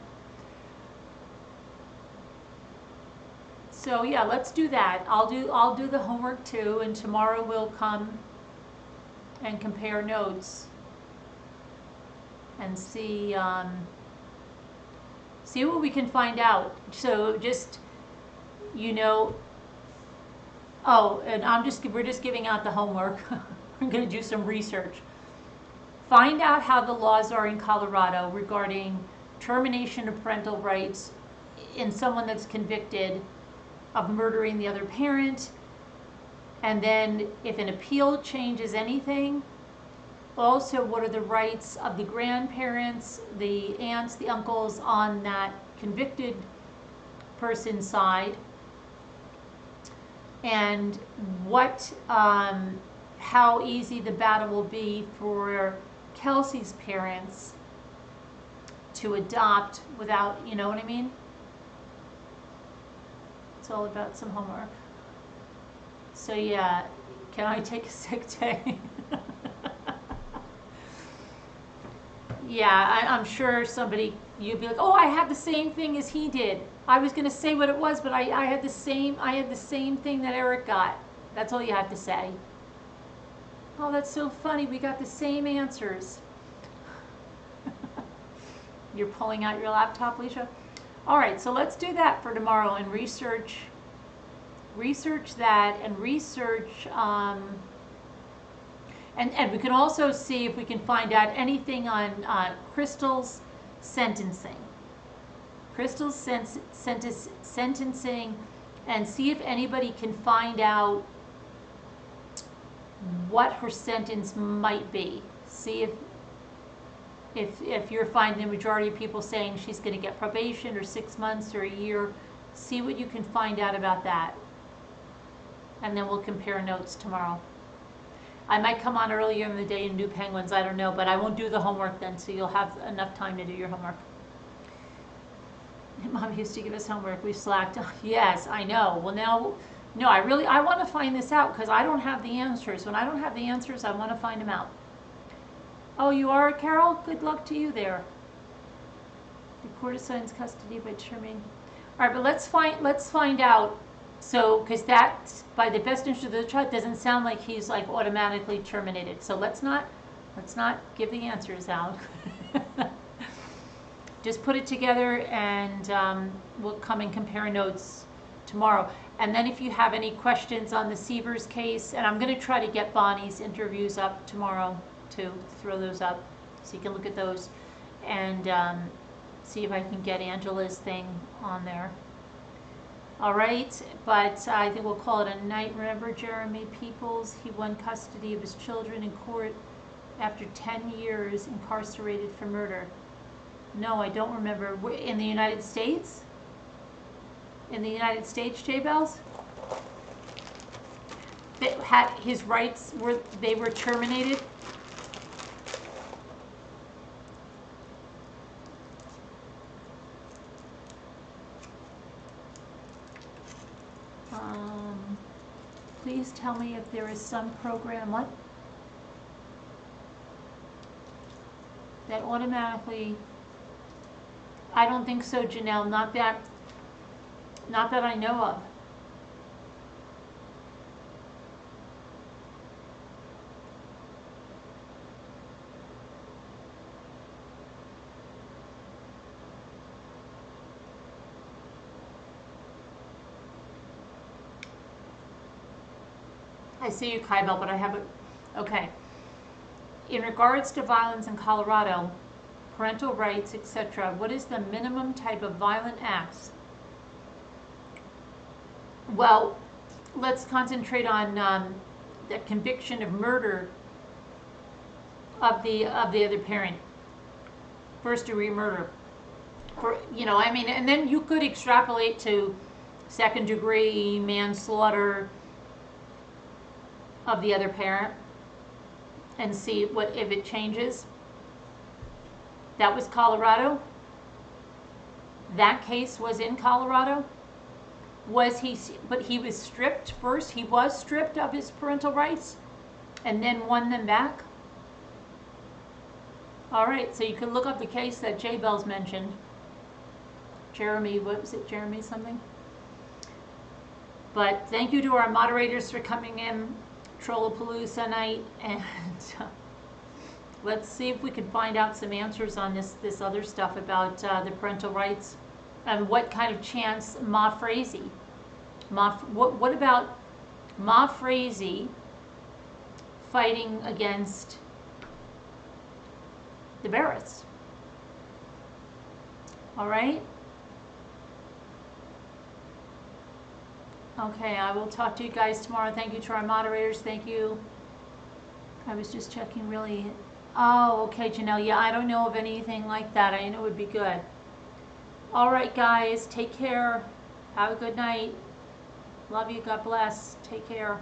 So yeah, let's do that. I'll do the homework too, and tomorrow we'll come and compare notes and see what we can find out. So just, you know, oh, and we're just giving out the homework. I'm going to do some research. Find out how the laws are in Colorado regarding termination of parental rights in someone that's convicted of murdering the other parent. And then if an appeal changes anything, also what are the rights of the grandparents, the aunts, the uncles on that convicted person's side, and what, how easy the battle will be for Kelsey's parents to adopt without, you know what I mean? It's all about some homework. So yeah, can I take a sick day? Yeah, I'm sure somebody, you'd be like, oh, I had the same thing as he did. I was gonna say what it was, but I had the same thing that Eric got. That's all you have to say. Oh, that's so funny, we got the same answers. You're pulling out your laptop, Leisha? All right, so let's do that for tomorrow and research that and research, and we can also see if we can find out anything on Crystal's sentencing. Crystal's sentencing, and see if anybody can find out what her sentence might be. See if you're finding the majority of people saying she's going to get probation or 6 months or a year, see what you can find out about that. And then we'll compare notes tomorrow. I might come on earlier in the day and do penguins, I don't know, but I won't do the homework then, so you'll have enough time to do your homework. Mom used to give us homework, we slacked. Yes, I know. Well now, no, I want to find this out because I don't have the answers. When I don't have the answers, I want to find them out. Oh, you are, Carol? Good luck to you there. The court assigns custody by determining. All right, but let's find out. So, because that, by the best interest of the child, doesn't sound like he's like automatically terminated. So let's not give the answers out. Just put it together, and we'll come and compare notes tomorrow. And then if you have any questions on the Sievers case, and I'm going to try to get Bonnie's interviews up tomorrow too, throw those up so you can look at those, and see if I can get Angela's thing on there. All right, but I think we'll call it a night. Remember Jeremy Peoples? He won custody of his children in court after 10 years incarcerated for murder. No, I don't remember. In the United States? In the United States, J-Bells? That had his rights were terminated? Please tell me if there is some program that automatically. I don't think so, Janelle. Not that I know of. I see you, Kybell, but I haven't. Okay. In regards to violence in Colorado, parental rights, etc. What is the minimum type of violent acts? Well, let's concentrate on the conviction of murder of the other parent, first-degree murder. For I mean, and then you could extrapolate to second-degree manslaughter of the other parent and see if it changes. That was Colorado. That case was in Colorado. But he was stripped first. He was stripped of his parental rights and then won them back. All right, so you can look up the case that Jay Bell's mentioned. Jeremy, what was it? Jeremy something? But thank you to our moderators for coming in, Trollapalooza night, and let's see if we can find out some answers on this other stuff about the parental rights and what kind of chance Ma Frazeee. What about Ma Frazeee fighting against the Barretts? All right. Okay, I will talk to you guys tomorrow. Thank you to our moderators. Thank you. I was just checking really. Oh, okay, Janelle. Yeah, I don't know of anything like that. I know it would be good. All right, guys. Take care. Have a good night. Love you. God bless. Take care.